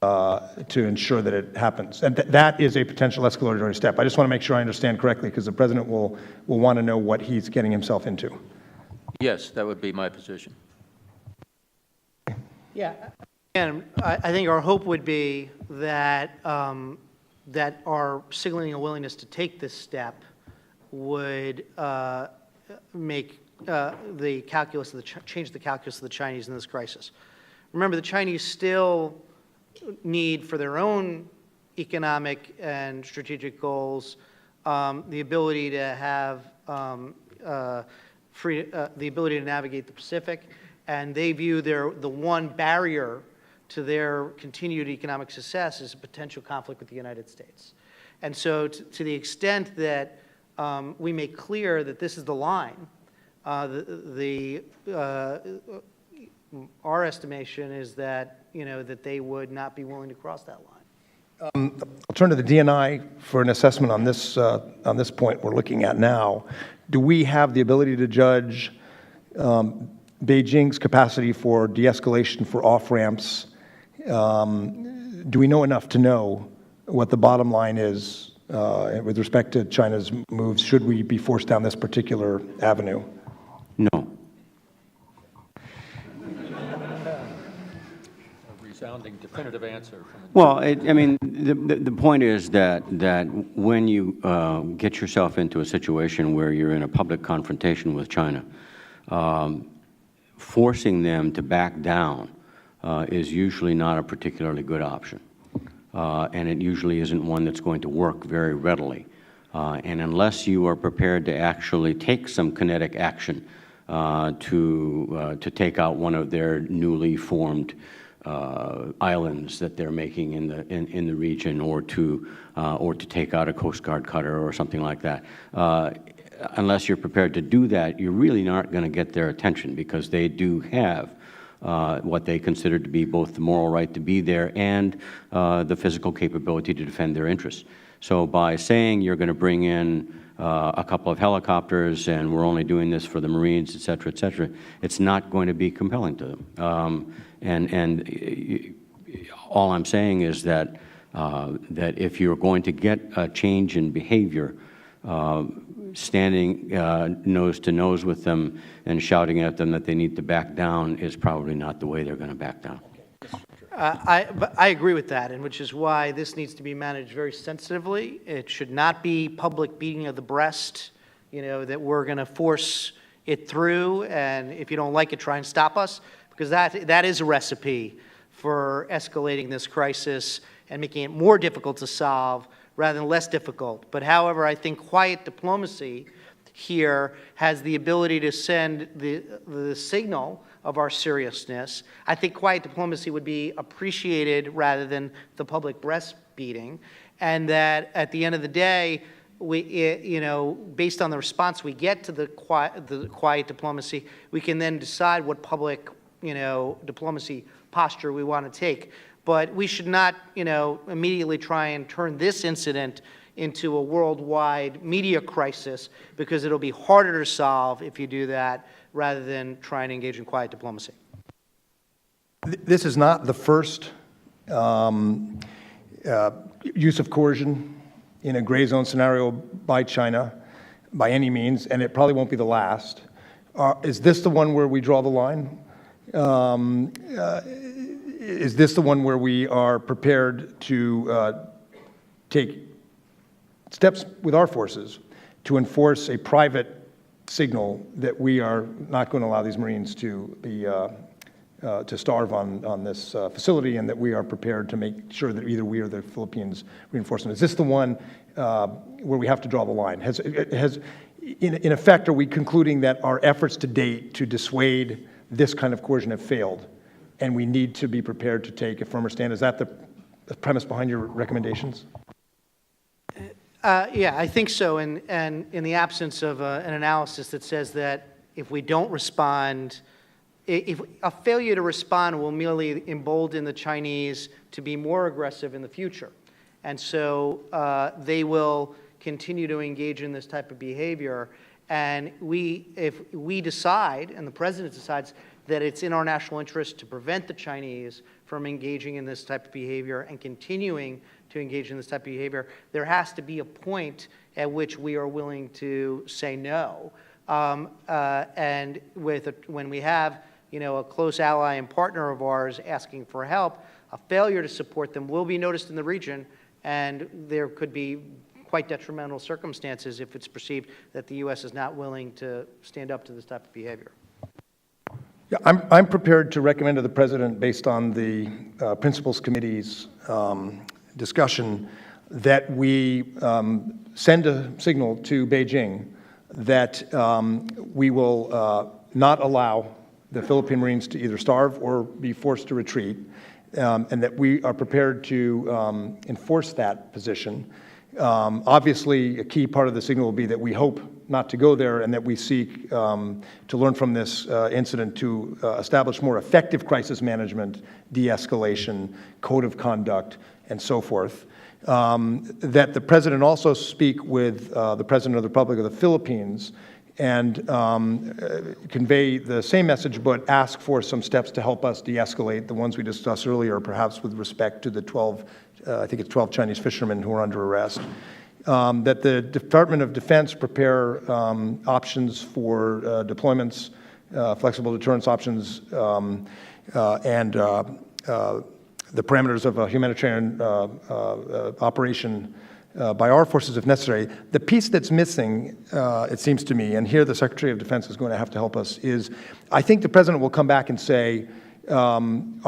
to ensure that it happens. And that is a potential escalatory step. I just want to make sure I understand correctly, because the President will want to know what he's getting himself into. Yes, that would be my position. Yeah, and I think our hope would be that, that our signaling a willingness to take this step would make the calculus of change the calculus of the Chinese in this crisis. Remember, the Chinese still need, for their own economic and strategic goals, the ability to have the ability to navigate the Pacific, and they view the one barrier to their continued economic success is a potential conflict with the United States. And so to the extent that we make clear that this is the line, our estimation is that, that they would not be willing to cross that line. I'll turn to the DNI for an assessment on this point we're looking at now. Do we have the ability to judge Beijing's capacity for de-escalation for off-ramps? Do we know enough to know what the bottom line is with respect to China's moves? Should we be forced down this particular avenue? No. Resounding definitive answer. Well, I mean, the point is that when you get yourself into a situation where you're in a public confrontation with China, forcing them to back down is usually not a particularly good option. And it usually isn't one that's going to work very readily. And unless you are prepared to actually take some kinetic action to take out one of their newly formed islands that they're making in the region, or to take out a Coast Guard cutter or something like that. Unless you're prepared to do that, you're really not going to get their attention, because they do have what they consider to be both the moral right to be there and the physical capability to defend their interests. So by saying you're going to bring in a couple of helicopters and we're only doing this for the Marines, et cetera, it's not going to be compelling to them. And all I'm saying is that if you're going to get a change in behavior, standing nose to nose with them and shouting at them that they need to back down is probably not the way they're going to back down. I agree with that, and which is why this needs to be managed very sensitively. It should not be public beating of the breast, that we're going to force it through, and if you don't like it, try and stop us, because that is a recipe for escalating this crisis and making it more difficult to solve rather than less difficult. But however, I think quiet diplomacy here has the ability to send the signal of our seriousness. I think quiet diplomacy would be appreciated rather than the public breast beating, and that at the end of the day, based on the response we get to the quiet diplomacy, we can then decide what public, diplomacy posture we want to take. But we should not, immediately try and turn this incident into a worldwide media crisis, because it'll be harder to solve if you do that rather than try and engage in quiet diplomacy. This is not the first use of coercion in a gray zone scenario by China, by any means, and it probably won't be the last. Is this the one where we draw the line? Is this the one where we are prepared to take steps with our forces to enforce a private signal that we are not going to allow these Marines to be to starve on this facility, and that we are prepared to make sure that either we or the Philippines reinforce them? Is this the one where we have to draw the line? In effect, are we concluding that our efforts to date to dissuade this kind of coercion have failed, and we need to be prepared to take a firmer stand? Is that the premise behind your recommendations? Yeah, I think so. And in the absence of an analysis that says that if we don't respond, if a failure to respond will merely embolden the Chinese to be more aggressive in the future. And so they will continue to engage in this type of behavior. And if we decide, and the President decides, that it's in our national interest to prevent the Chinese from engaging in this type of behavior and continuing to engage in this type of behavior, there has to be a point at which we are willing to say no. And when we have, a close ally and partner of ours asking for help, a failure to support them will be noticed in the region, and there could be quite detrimental circumstances if it's perceived that the U.S. is not willing to stand up to this type of behavior. Yeah, I'm prepared to recommend to the President, based on the Principals Committee's discussion, that we send a signal to Beijing that we will not allow the Philippine Marines to either starve or be forced to retreat, and that we are prepared to enforce that position. Obviously, a key part of the signal will be that we hope not to go there, and that we seek to learn from this incident to establish more effective crisis management, de-escalation, code of conduct, and so forth. That the President also speak with the President of the Republic of the Philippines and convey the same message, but ask for some steps to help us de-escalate, the ones we discussed earlier, perhaps with respect to the 12 Chinese fishermen who are under arrest. That the Department of Defense prepare options for deployments, flexible deterrence options, and the parameters of a humanitarian operation by our forces if necessary. The piece that's missing, it seems to me, and here the Secretary of Defense is going to have to help us, is I think the President will come back and say, are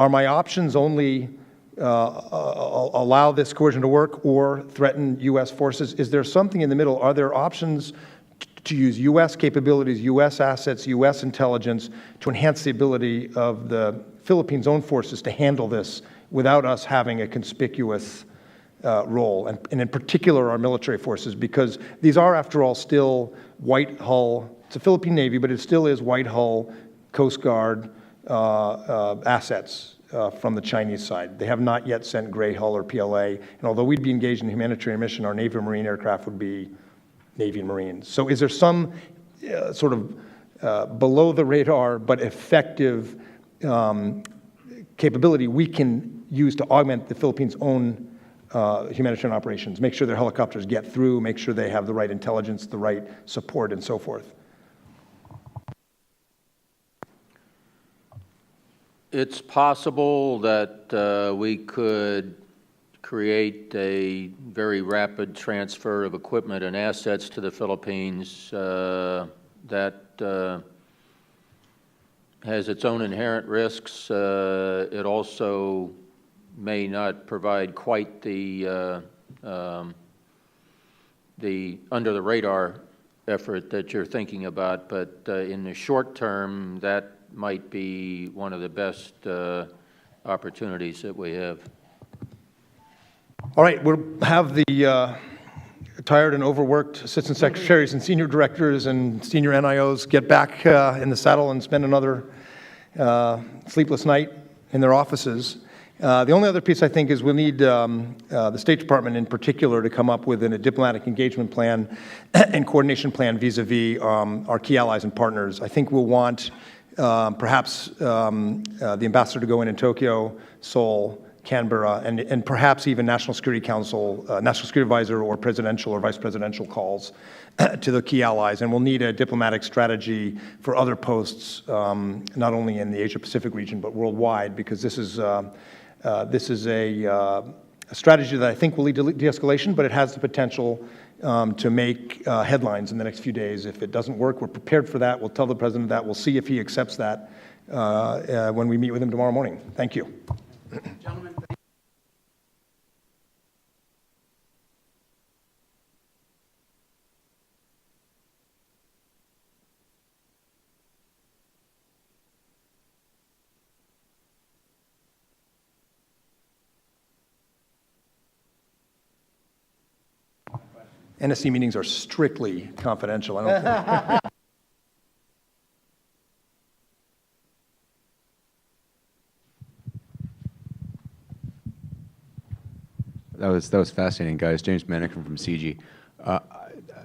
my options only allow this coercion to work or threaten U.S. forces? Is there something in the middle? Are there options to use U.S. capabilities, U.S. assets, U.S. intelligence to enhance the ability of the Philippines' own forces to handle this without us having a conspicuous role, and in particular our military forces, because these are, after all, still white hull. It's a Philippine Navy, but it still is white hull Coast Guard assets from the Chinese side. They have not yet sent gray hull or PLA, and although we'd be engaged in a humanitarian mission, our Navy and Marine aircraft would be Navy and Marines. So is there some sort of below the radar but effective capability we can use to augment the Philippines' own humanitarian operations, make sure their helicopters get through, make sure they have the right intelligence, the right support, and so forth? It's possible that we could create a very rapid transfer of equipment and assets to the Philippines that has its own inherent risks. It also may not provide quite the under-the-radar effort that you're thinking about, but in the short term, that might be one of the best opportunities that we have. All right, we'll have the tired and overworked assistant secretaries and senior directors and senior NIOs get back in the saddle and spend another sleepless night in their offices. The only other piece, I think, is we'll need the State Department in particular to come up with a diplomatic engagement plan and coordination plan vis-a-vis our key allies and partners. I think we'll want perhaps the ambassador to go in Tokyo, Seoul, Canberra, and perhaps even National Security Council, National Security Advisor or presidential or vice presidential calls to the key allies. And we'll need a diplomatic strategy for other posts, not only in the Asia-Pacific region, but worldwide, because this is a strategy that I think will lead to de-escalation, but it has the potential to make headlines in the next few days. If it doesn't work, we're prepared for that. We'll tell the President that. We'll see if he accepts that when we meet with him tomorrow morning. Thank you. Gentlemen, thank you. NSC meetings are strictly confidential. I don't think. That was fascinating, guys. James Manikin from CG.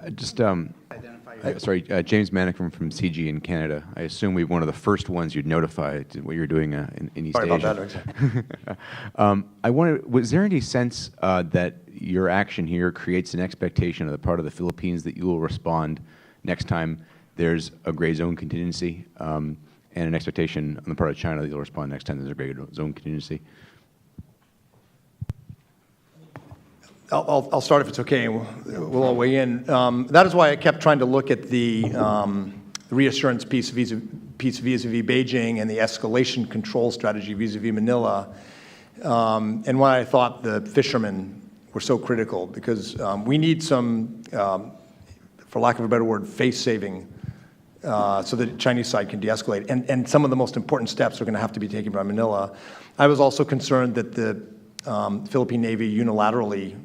Identify Sorry, James Manicum from CG in Canada. I assume we're one of the first ones you'd notify to what you're doing in East Sorry Asia. about that. I wanted, was there any sense that your action here creates an expectation on the part of the Philippines that you will respond next time there's a gray zone contingency, and an expectation on the part of China that you'll respond next time there's a gray zone contingency? I'll start if it's okay, and we'll all weigh in. That is why I kept trying to look at the reassurance piece vis-a-vis Beijing and the escalation control strategy vis-a-vis Manila, and why I thought the fishermen were so critical, because we need some, for lack of a better word, face-saving so that the Chinese side can de-escalate. And some of the most important steps are going to have to be taken by Manila. I was also concerned that the Philippine Navy unilaterally,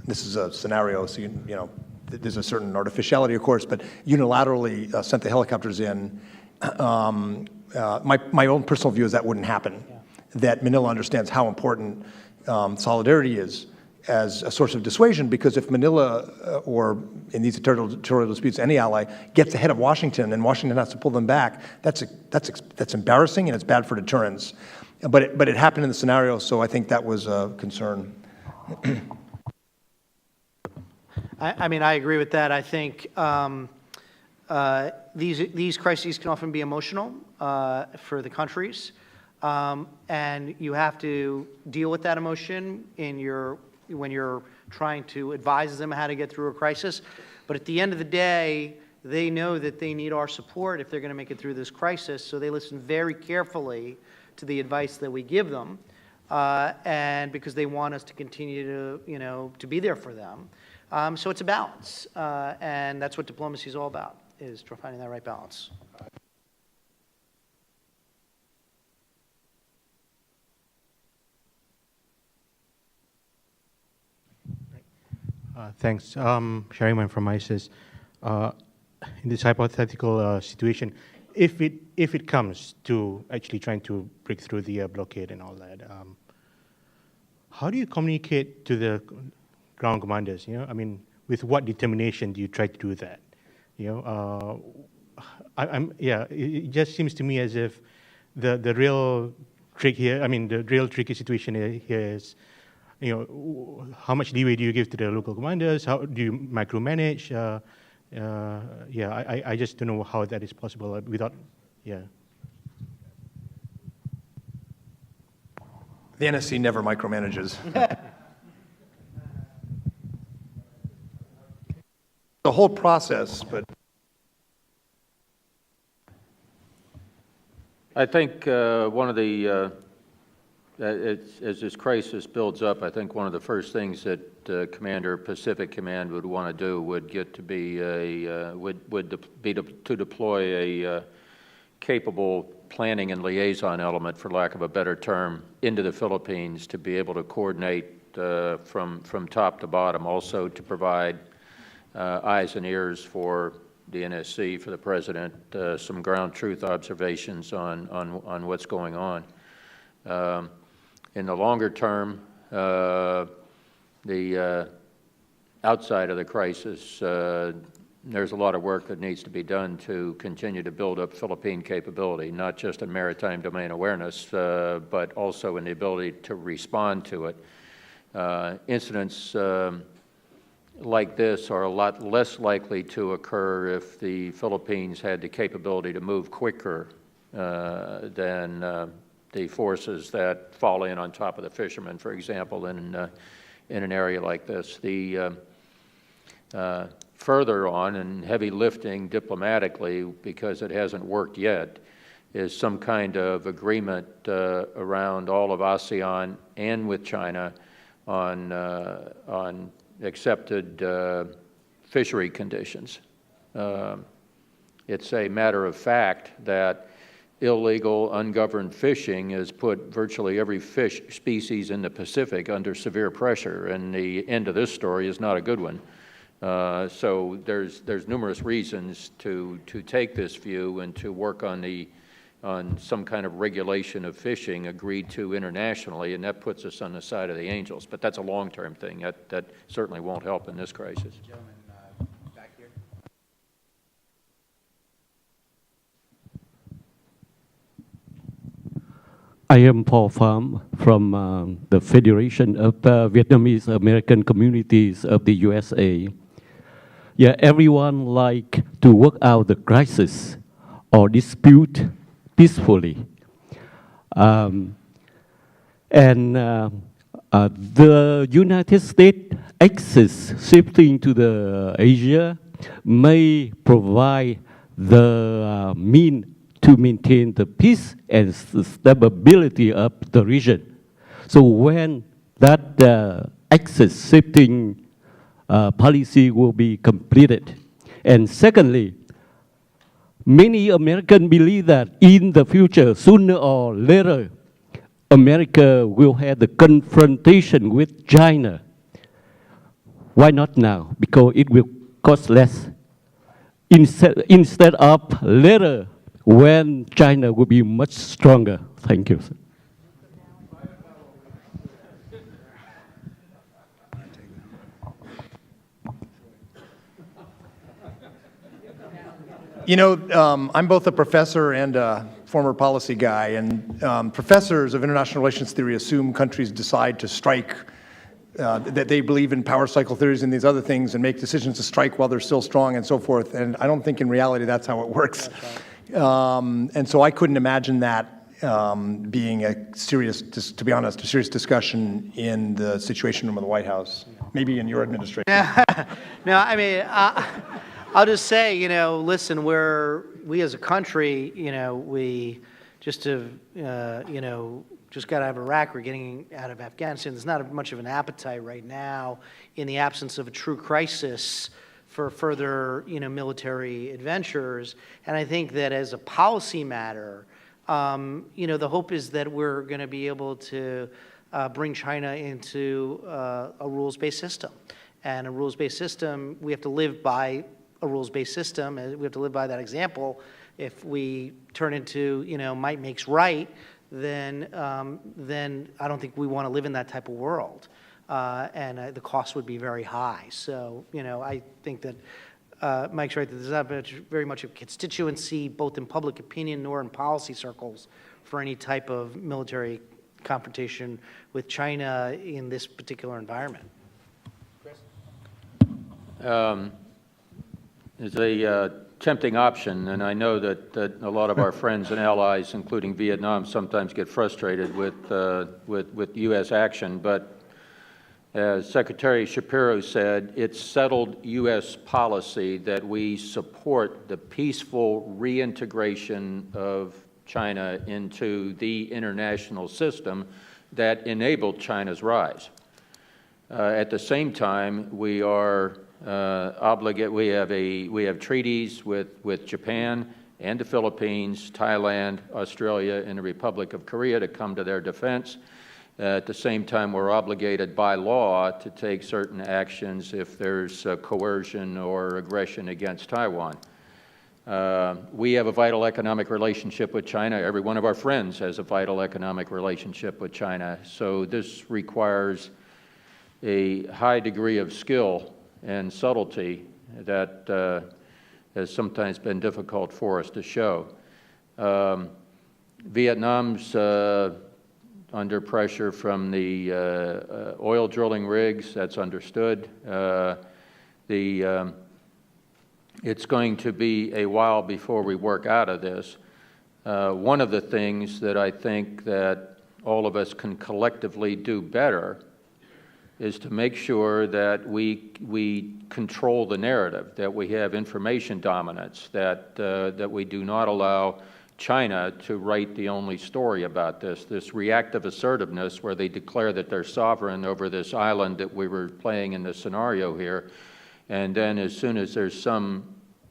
this is a scenario, so you know, there's a certain artificiality, of course, but unilaterally sent the helicopters in. My own personal view is that wouldn't happen, that Manila understands how important solidarity is as a source of dissuasion, because if Manila, or in these territorial disputes, any ally, gets ahead of Washington and Washington has to pull them back, that's embarrassing and it's bad for deterrence. But it happened in the scenario, so I think that was a concern. I mean, I agree with that. I think these crises can often be emotional for the countries, and you have to deal with that emotion when you're trying to advise them how to get through a crisis. But at the end of the day, they know that they need our support if they're going to make it through this crisis, so they listen very carefully to the advice that we give them, and because they want us to continue to, you know, to be there for them. So it's a balance, and that's what diplomacy is all about, is finding that right balance. Thanks. Sherryman from ISIS. In this hypothetical situation, if it comes to actually trying to break through the blockade and all that, how do you communicate to the ground commanders? You know, I mean, with what determination do you try to do that? You know, it just seems to me as if the real trick here, I mean, the real tricky situation here is, you know, how much leeway do you give to the local commanders? How do you micromanage? I just don't know how that is possible without, The NSC never micromanages. The whole process, but I think one of the, as this crisis builds up, I think one of the first things that Commander Pacific Command would want to do would get to be to deploy a capable planning and liaison element, for lack of a better term, into the Philippines to be able to coordinate from top to bottom, also to provide eyes and ears for the NSC, for the President, some ground truth observations on what's going on. In the longer term, the outside of the crisis, there's a lot of work that needs to be done to continue to build up Philippine capability, not just in maritime domain awareness, but also in the ability to respond to it. Incidents like this are a lot less likely to occur if the Philippines had the capability to move quicker than the forces that fall in on top of the fishermen, for example, in an area like this. The further on, and heavy lifting diplomatically, because it hasn't worked yet, is some kind of agreement around all of ASEAN and with China on accepted fishery conditions. It's a matter of fact that illegal, ungoverned fishing has put virtually every fish species in the Pacific under severe pressure, and the end of this story is not a good one. So there's numerous reasons to take this view and to work on some kind of regulation of fishing agreed to internationally, and that puts us on the side of the angels. But that's a long-term thing. That certainly won't help in this crisis. Gentleman back here. I am Paul Pham from the Federation of Vietnamese American Communities of the USA. Yeah, everyone like to work out the crisis or dispute peacefully. The United States axis shifting to the Asia may provide the mean to maintain the peace and stability of the region. So when that axis shifting policy will be completed. And secondly, many Americans believe that in the future, sooner or later, America will have the confrontation with China. Why not now? Because it will cost less. Instead of later, when China will be much stronger. Thank you, sir. You know, I'm both a professor and a former policy guy, and professors of international relations theory assume countries decide to strike, that they believe in power cycle theories and these other things and make decisions to strike while they're still strong and so forth, and I don't think in reality that's how it works. And so I couldn't imagine that being a serious, to be honest, a serious discussion in the Situation Room of the White House, maybe in your administration. No, I mean, I'll just say, you know, listen, we as a country, you know, we just have, you know, just got out of Iraq, we're getting out of Afghanistan. There's not much of an appetite right now in the absence of a true crisis for further, you know, military adventures. And I think that as a policy matter, you know, the hope is that we're going to be able to bring China into a rules-based system. And a rules-based system, we have to live by a rules-based system, and we have to live by that example. If we turn into, you know, might makes right, then I don't think we want to live in that type of world. And the cost would be very high. So, you know, I think that Mike's right that there's not very much of constituency, both in public opinion nor in policy circles, for any type of military confrontation with China in this particular environment. Is a tempting option, and I know that a lot of our friends and allies, including Vietnam, sometimes get frustrated with U.S. action, but as Secretary Shapiro said, it's settled U.S. policy that we support the peaceful reintegration of China into the international system that enabled China's rise. At the same time, we are we have treaties with Japan and the Philippines, Thailand, Australia, and the Republic of Korea to come to their defense. At the same time, we're obligated by law to take certain actions if there's coercion or aggression against Taiwan. We have a vital economic relationship with China. Every one of our friends has a vital economic relationship with China. So this requires a high degree of skill and subtlety that has sometimes been difficult for us to show. Vietnam's under pressure from the oil drilling rigs, that's understood. It's going to be a while before we work out of this. One of the things that I think that all of us can collectively do better is to make sure that we control the narrative, that we have information dominance, that we do not allow China to write the only story about this reactive assertiveness where they declare that they're sovereign over this island that we were playing in the scenario here, and then as soon as there's some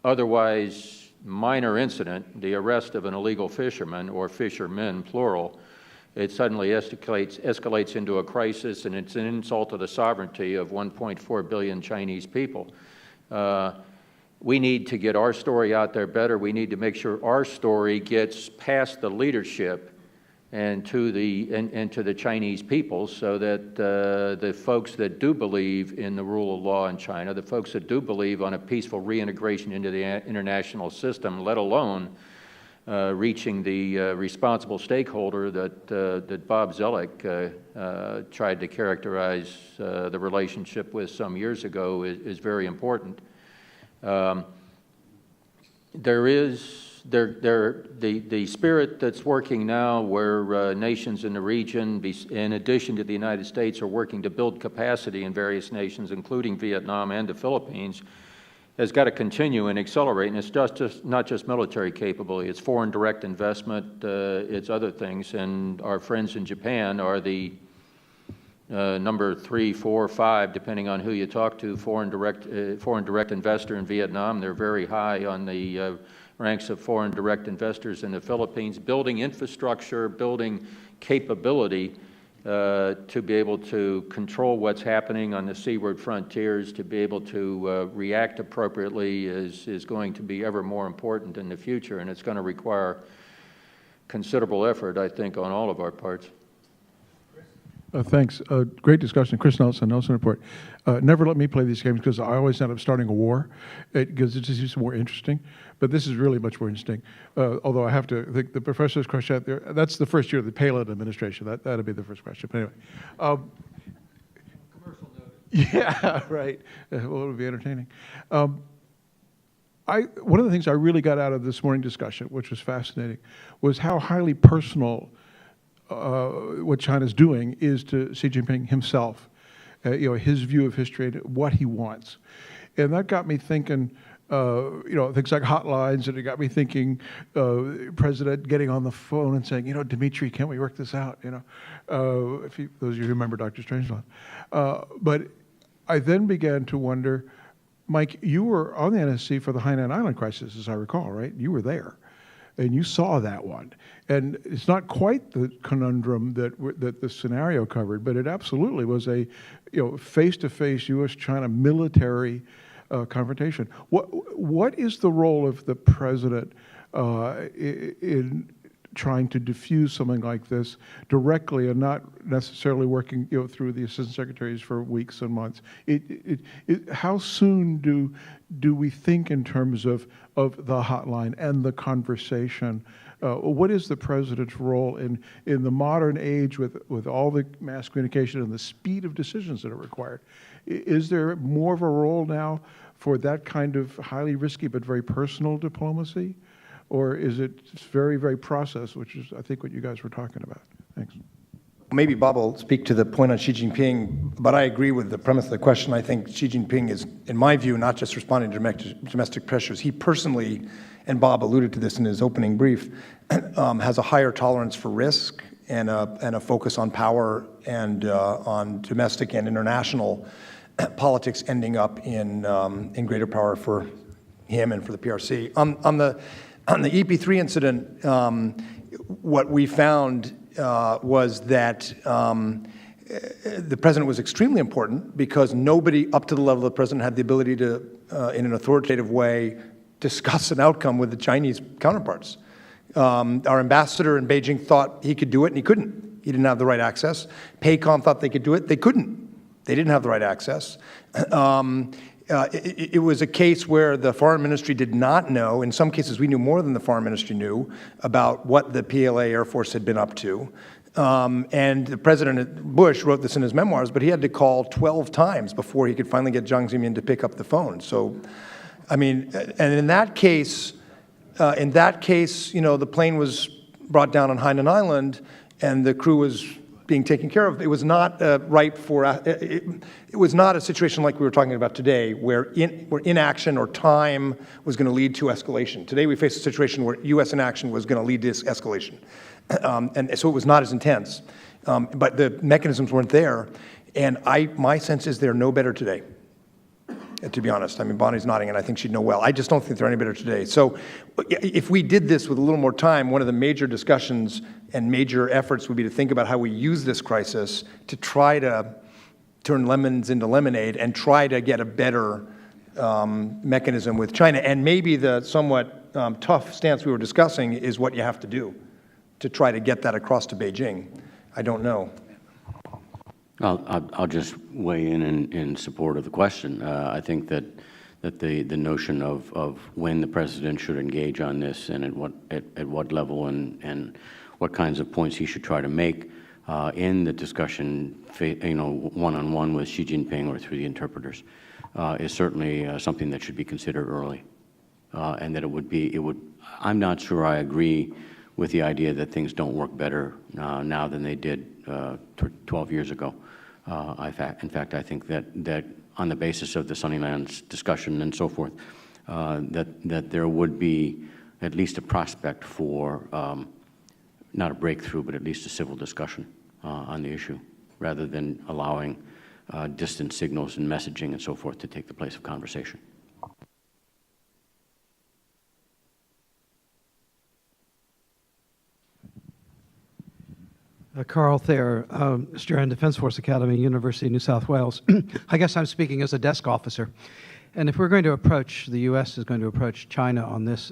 otherwise minor incident, the arrest of an illegal fisherman or fishermen, plural, it suddenly escalates into a crisis, and it's an insult to the sovereignty of 1.4 billion Chinese people. We need to get our story out there better. We need to make sure our story gets past the leadership and to the Chinese people, so that the folks that do believe in the rule of law in China, the folks that do believe on a peaceful reintegration into the international system, let alone reaching the responsible stakeholder that Bob Zoellick tried to characterize the relationship with some years ago is very important. The spirit that's working now, where nations in the region, in addition to the United States, are working to build capacity in various nations, including Vietnam and the Philippines, has got to continue and accelerate. And it's not just military capability. It's foreign direct investment. It's other things. And our friends in Japan are the number 3, 4, 5, depending on who you talk to, foreign direct investor in Vietnam. They're very high on the ranks of foreign direct investors in the Philippines, building infrastructure, building capability to be able to control what's happening on the seaward frontiers, to be able to react appropriately is going to be ever more important in the future, and it's going to require considerable effort, I think, on all of our parts. Thanks. Great discussion. Chris Nelson, Nelson Report. Never let me play these games because I always end up starting a war because it's just more interesting. But this is really much more interesting. Although I have to think the professor's question, that's the first year of the Palin administration. That'd be the first question. But anyway. Commercial notice. Yeah, right. Well, it would be entertaining. One of the things I really got out of this morning discussion, which was fascinating, was how highly personal what China's doing is to Xi Jinping himself, his view of history and what he wants. And that got me thinking, things like hotlines, and it got me thinking, President getting on the phone and saying, Dmitry, can't we work this out? Those of you who remember Dr. Strangelove. But I then began to wonder, Mike, you were on the NSC for the Hainan Island crisis, as I recall, right? You were there. And you saw that one. And it's not quite the conundrum that the scenario covered, but it absolutely was a face-to-face U.S.-China military confrontation. What is the role of the president in trying to diffuse something like this directly and not necessarily working through the assistant secretaries for weeks and months? How soon do we think in terms of the hotline and the conversation? What is the president's role in the modern age with all the mass communication and the speed of decisions that are required? Is there more of a role now for that kind of highly risky but very personal diplomacy? Or is it very, very process, which is, I think, what you guys were talking about? Thanks. Maybe Bob will speak to the point on Xi Jinping, but I agree with the premise of the question. I think Xi Jinping is, in my view, not just responding to domestic pressures. He personally, and Bob alluded to this in his opening brief, has a higher tolerance for risk and a focus on power and on domestic and international politics ending up in greater power for him and for the PRC. On the EP3 incident, what we found was that the president was extremely important because nobody up to the level of the president had the ability to, in an authoritative way, discuss an outcome with the Chinese counterparts. Our ambassador in Beijing thought he could do it, and he couldn't. He didn't have the right access. PACOM thought they could do it. They couldn't. They didn't have the right access. It was a case where the foreign ministry did not know. In some cases, we knew more than the foreign ministry knew about what the PLA Air Force had been up to. And the President Bush wrote this in his memoirs, but he had to call 12 times before he could finally get Jiang Zemin to pick up the phone. So, I mean, and in that case, the plane was brought down on Hainan Island, and the crew was being taken care of. It was not ripe for. It was not a situation like we were talking about today, where inaction or time was going to lead to escalation. Today we face a situation where U.S. inaction was going to lead to escalation, and so it was not as intense. But the mechanisms weren't there, and my sense is they're no better today. To be honest, I mean, Bonnie's nodding, and I think she'd know well. I just don't think they're any better today. So if we did this with a little more time, one of the major discussions and major efforts would be to think about how we use this crisis to try to turn lemons into lemonade and try to get a better mechanism with China. And maybe the somewhat tough stance we were discussing is what you have to do to try to get that across to Beijing. I don't know. I'll just weigh in support of the question. I think that that the notion of when the president should engage on this and at what level and what kinds of points he should try to make in the discussion, one-on-one with Xi Jinping or through the interpreters, is certainly something that should be considered early. And that I'm not sure I agree with the idea that things don't work better now than they did 12 years ago. In fact, I think that on the basis of the Sunnylands discussion and so forth, that there would be at least a prospect for not a breakthrough, but at least a civil discussion on the issue, rather than allowing distant signals and messaging and so forth to take the place of conversation. Carl Thayer, Australian Defence Force Academy, University of New South Wales. I guess I'm speaking as a desk officer. And if we're going to approach, the U.S. is going to approach China on this,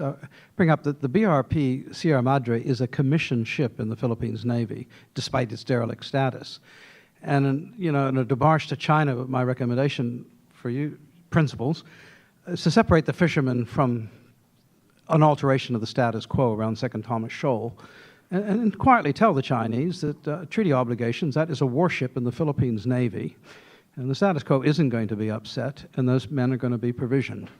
bring up that the BRP Sierra Madre is a commissioned ship in the Philippines Navy, despite its derelict status. And, in a demarche to China, my recommendation for you, principals, is to separate the fishermen from an alteration of the status quo around Second Thomas Shoal, and quietly tell the Chinese that treaty obligations, that is a warship in the Philippines Navy, and the status quo isn't going to be upset, and those men are going to be provisioned.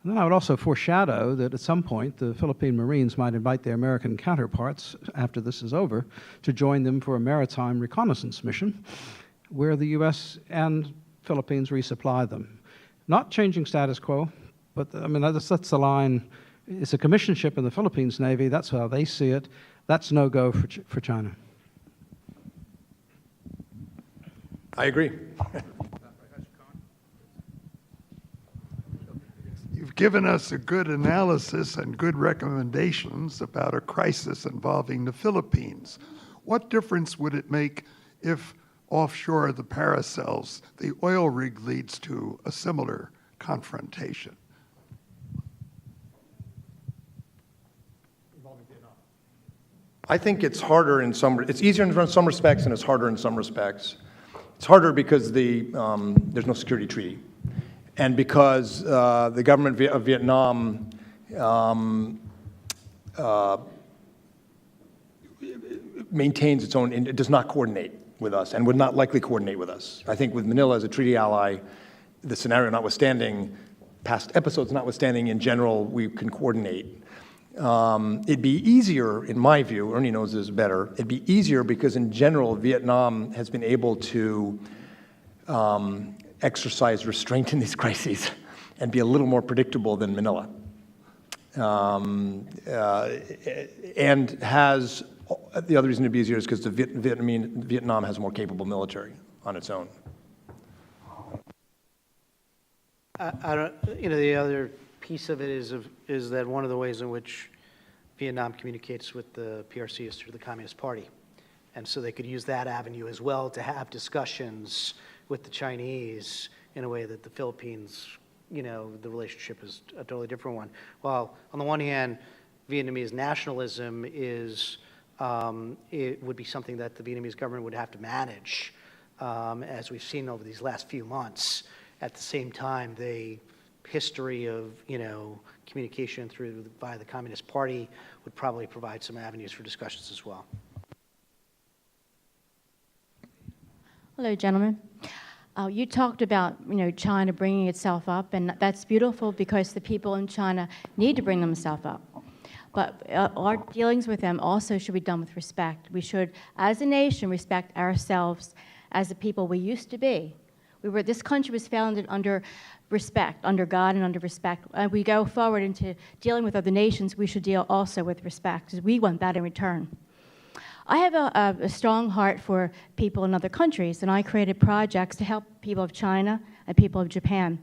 And then I would also foreshadow that at some point the Philippine Marines might invite their American counterparts, after this is over, to join them for a maritime reconnaissance mission where the U.S. and Philippines resupply them. Not changing status quo, but that's the line. It's a commissioned ship in the Philippines Navy. That's how they see it. That's no-go for China. I agree. You've given us a good analysis and good recommendations about a crisis involving the Philippines. What difference would it make if offshore the Paracels, the oil rig leads to a similar confrontation? I think it's harder it's easier in some respects and it's harder in some respects. It's harder because there's no security treaty. And because the government of Vietnam maintains its own, it does not coordinate with us and would not likely coordinate with us. I think with Manila as a treaty ally, the scenario notwithstanding, past episodes notwithstanding, in general, we can coordinate. It'd be easier, in my view, Ernie knows this better, it'd be easier because in general, Vietnam has been able to exercise restraint in these crises and be a little more predictable than Manila. And has, the other reason it'd be easier is because Vietnam has a more capable military on its own. The other piece of it is that one of the ways in which Vietnam communicates with the PRC is through the Communist Party. And so they could use that avenue as well to have discussions with the Chinese in a way that the Philippines, the relationship is a totally different one. While on the one hand, Vietnamese nationalism is, it would be something that the Vietnamese government would have to manage, as we've seen over these last few months. At the same time, history of communication via the Communist Party would probably provide some avenues for discussions as well. Hello, gentlemen. You talked about China bringing itself up, and that's beautiful because the people in China need to bring themselves up. But our dealings with them also should be done with respect. We should, as a nation, respect ourselves as the people we used to be. This country was founded under respect, under God and under respect. And we go forward into dealing with other nations, we should deal also with respect, because we want that in return. I have a strong heart for people in other countries, and I created projects to help people of China and people of Japan.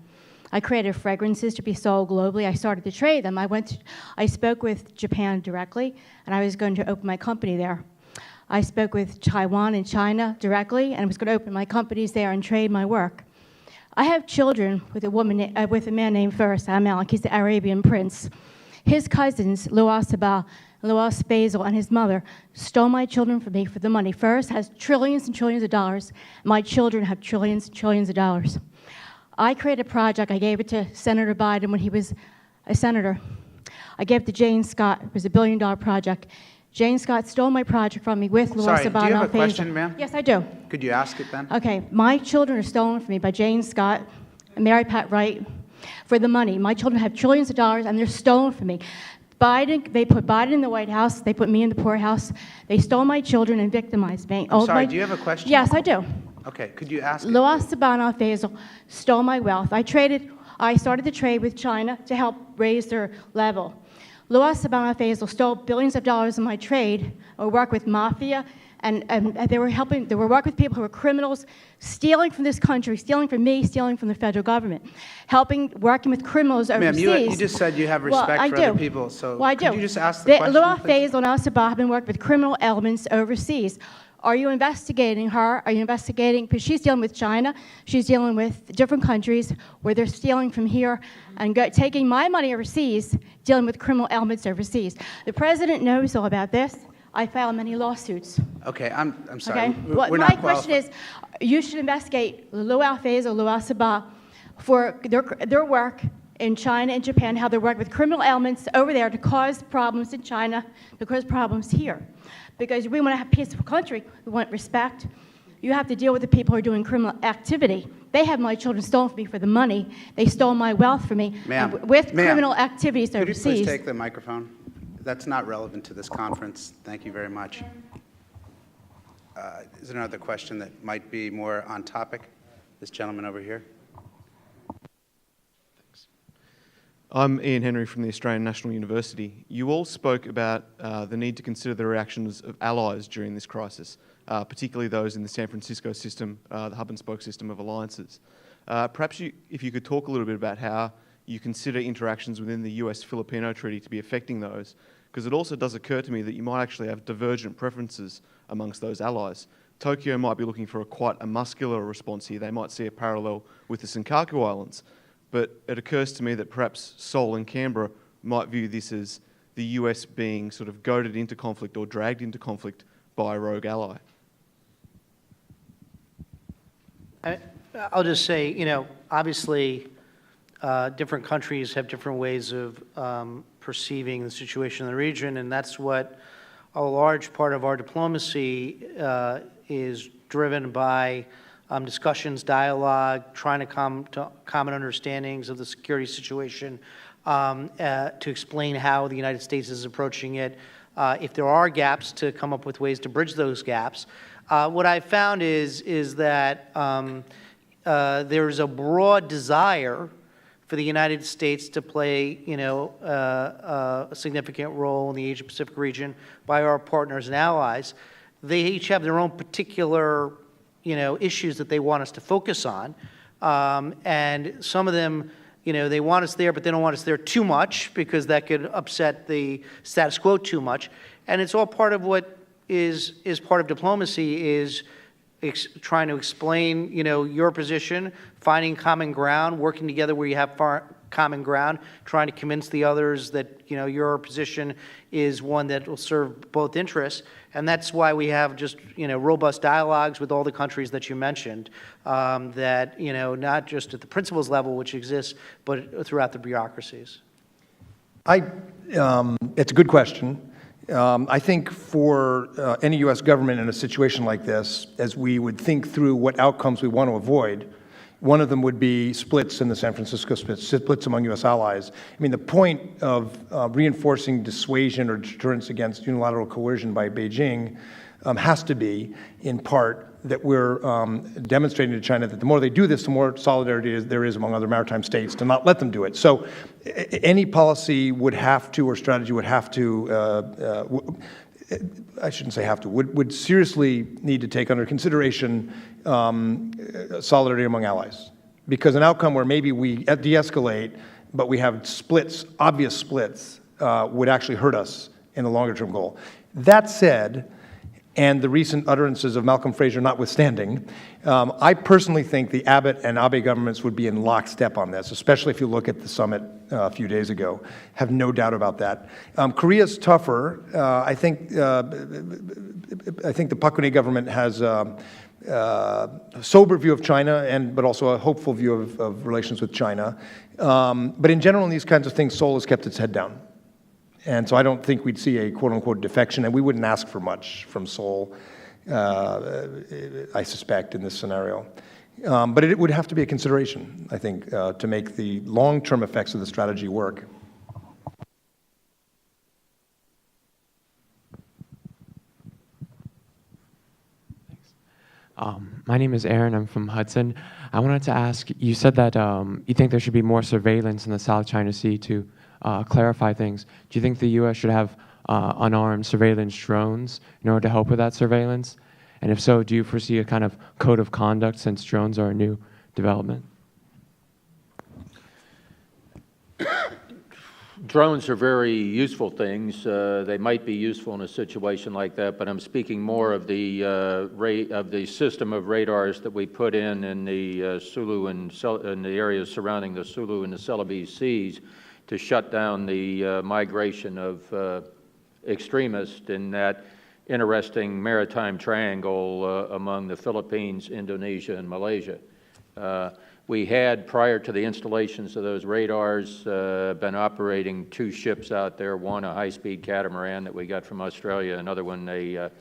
I created fragrances to be sold globally. I started to trade them. I spoke with Japan directly, and I was going to open my company there. I spoke with Taiwan and China directly, and I was going to open my companies there and trade my work. I have children with a man named Faris al-Malik. He's the Arabian prince. His cousins, Louis Sabah, Louis Basil, and his mother stole my children from me for the money. Faris has trillions and trillions of dollars. My children have trillions and trillions of dollars. I created a project. I gave it to Senator Biden when he was a senator. I gave it to Jane Scott. It was a $1 billion project. Jane Scott stole my project from me with Louis Sorry, do you Sabana have a Faisal. question, ma'am? Yes, I do. Could you ask it then? Okay, my children are stolen from me by Jane Scott and Mary Pat Wright for the money. My children have trillions of dollars, and they're stolen from me. Biden, they put Biden in the White House. They put me in the poorhouse. They stole my children and victimized me. I'm sorry, do you have a question? Yes, I do. Okay, could you ask it? Louis Sabana Faisal stole my wealth. I started to trade with China to help raise their level. Louis Sabana Faisal stole billions of dollars in my trade, or worked with mafia, and they were working with people who were criminals, stealing from this country, stealing from me, stealing from the federal government, working with criminals overseas. Ma'am, you just said you have respect for other people, so well, I could do. you just ask the question, Louis please? Faisal and Al Sabah have been working with criminal elements overseas. Are you investigating her? Are you investigating, because she's dealing with China, she's dealing with different countries where they're stealing from here and taking my money overseas, dealing with criminal elements overseas. The president knows all about this. I filed many lawsuits. Okay, I'm sorry. Okay? We're My not question qualified. is, you should investigate Louis Faisal, Louis Sabah for their work in China and Japan, how they work with criminal elements over there to cause problems in China, to cause problems here. Because we want to have a peaceful country, we want respect. You have to deal with the people who are doing criminal activity. They have my children stolen from me for the money. They stole my wealth from me with criminal activities overseas. Could you please take the microphone? That's not relevant to this conference. Thank you very much. Is there another question that might be more on topic? This gentleman over here. I'm Ian Henry from the Australian National University. You all spoke about the need to consider the reactions of allies during this crisis, particularly those in the San Francisco system, the hub and spoke system of alliances. Perhaps if you could talk a little bit about how you consider interactions within the US-Filipino Treaty to be affecting those, because it also does occur to me that you might actually have divergent preferences amongst those allies. Tokyo might be looking for quite a muscular response here. They might see a parallel with the Senkaku Islands. But it occurs to me that perhaps Seoul and Canberra might view this as the US being sort of goaded into conflict or dragged into conflict by a rogue ally. I'll just say, obviously, different countries have different ways of perceiving the situation in the region, and that's what a large part of our diplomacy is driven by. Discussions, dialogue, trying to come to common understandings of the security situation, to explain how the United States is approaching it. If there are gaps, to come up with ways to bridge those gaps. What I've found is that there's a broad desire for the United States to play, a significant role in the Asia-Pacific region by our partners and allies. They each have their own particular issues that they want us to focus on. And some of them, they want us there, but they don't want us there too much because that could upset the status quo too much. And it's all part of what is part of diplomacy is trying to explain, your position, finding common ground, working together where you have common ground, trying to convince the others that, your position is one that will serve both interests. And that's why we have just, robust dialogues with all the countries that you mentioned, that, not just at the principles level, which exists, but throughout the bureaucracies. It's a good question. I think for any U.S. government in a situation like this, as we would think through what outcomes we want to avoid, one of them would be splits in the San Francisco splits among U.S. allies. I mean, the point of reinforcing dissuasion or deterrence against unilateral coercion by Beijing has to be, in part, that we're demonstrating to China that the more they do this, the more solidarity there is among other maritime states to not let them do it. So any policy would have to, or strategy would have to, I shouldn't say have to, would seriously need to take under consideration solidarity among allies. Because an outcome where maybe we de-escalate, but we have splits, obvious splits, would actually hurt us in the longer-term goal. That said, and the recent utterances of Malcolm Fraser notwithstanding, I personally think the Abbott and Abe governments would be in lockstep on this, especially if you look at the summit a few days ago. Have no doubt about that. Korea's tougher. I think I think the Park Geun-hye government has a sober view of China, but also a hopeful view of relations with China. But in general, in these kinds of things, Seoul has kept its head down. And so I don't think we'd see a quote-unquote defection, and we wouldn't ask for much from Seoul, I suspect, in this scenario. But it would have to be a consideration, I think, to make the long-term effects of the strategy work. My name is Aaron. I'm from Hudson. I wanted to ask, you said that you think there should be more surveillance in the South China Sea to clarify things. Do you think the U.S. should have unarmed surveillance drones in order to help with that surveillance? And if so, do you foresee a kind of code of conduct since drones are a new development? Drones are very useful things. They might be useful in a situation like that, but I'm speaking more of the system of radars that we put in the Sulu and in the areas surrounding the Sulu and the Celebes Seas to shut down the migration of extremists in that interesting maritime triangle among the Philippines, Indonesia, and Malaysia. We had, prior to the installations of those radars, been operating 2 ships out there, one a high-speed catamaran that we got from Australia, another one a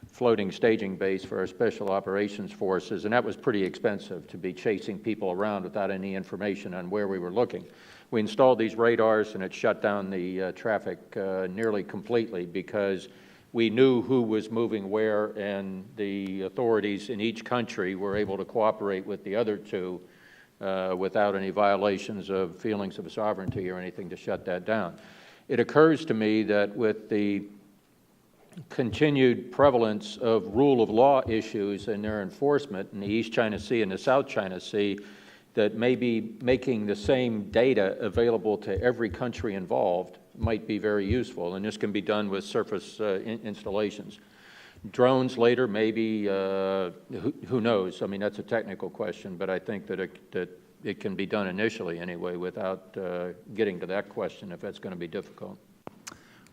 floating staging base for our special operations forces, and that was pretty expensive to be chasing people around without any information on where we were looking. We installed these radars, and it shut down the traffic nearly completely because we knew who was moving where, and the authorities in each country were able to cooperate with the other 2 without any violations of feelings of sovereignty or anything to shut that down. It occurs to me that with the continued prevalence of rule of law issues and their enforcement in the East China Sea and the South China Sea, that maybe making the same data available to every country involved might be very useful, and this can be done with surface installations. Drones later, maybe, who knows? I mean, that's a technical question, but I think that it can be done initially anyway without getting to that question if that's going to be difficult.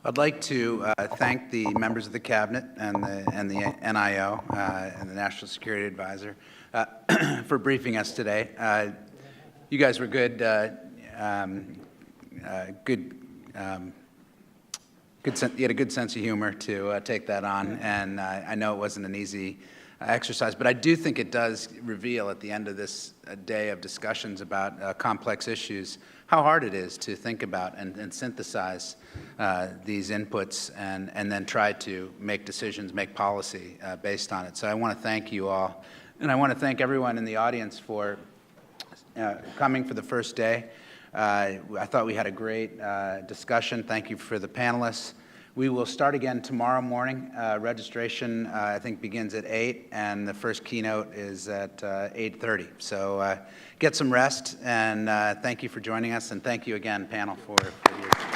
I'd like to thank the members of the Cabinet and the NIO and the National Security Advisor for briefing us today. You guys were good, you had a good sense of humor to take that on, and I know it wasn't an easy exercise, but I do think it does reveal at the end of this day of discussions about complex issues how hard it is to think about and synthesize these inputs and then try to make decisions, make policy based on it. So I want to thank you all, and I want to thank everyone in the audience for coming for the first day. I thought we had a great discussion. Thank you for the panelists. We will start again tomorrow morning. Registration, I think, begins at 8, and the first keynote is at 8:30. So get some rest, and thank you for joining us, and thank you again, panel, for your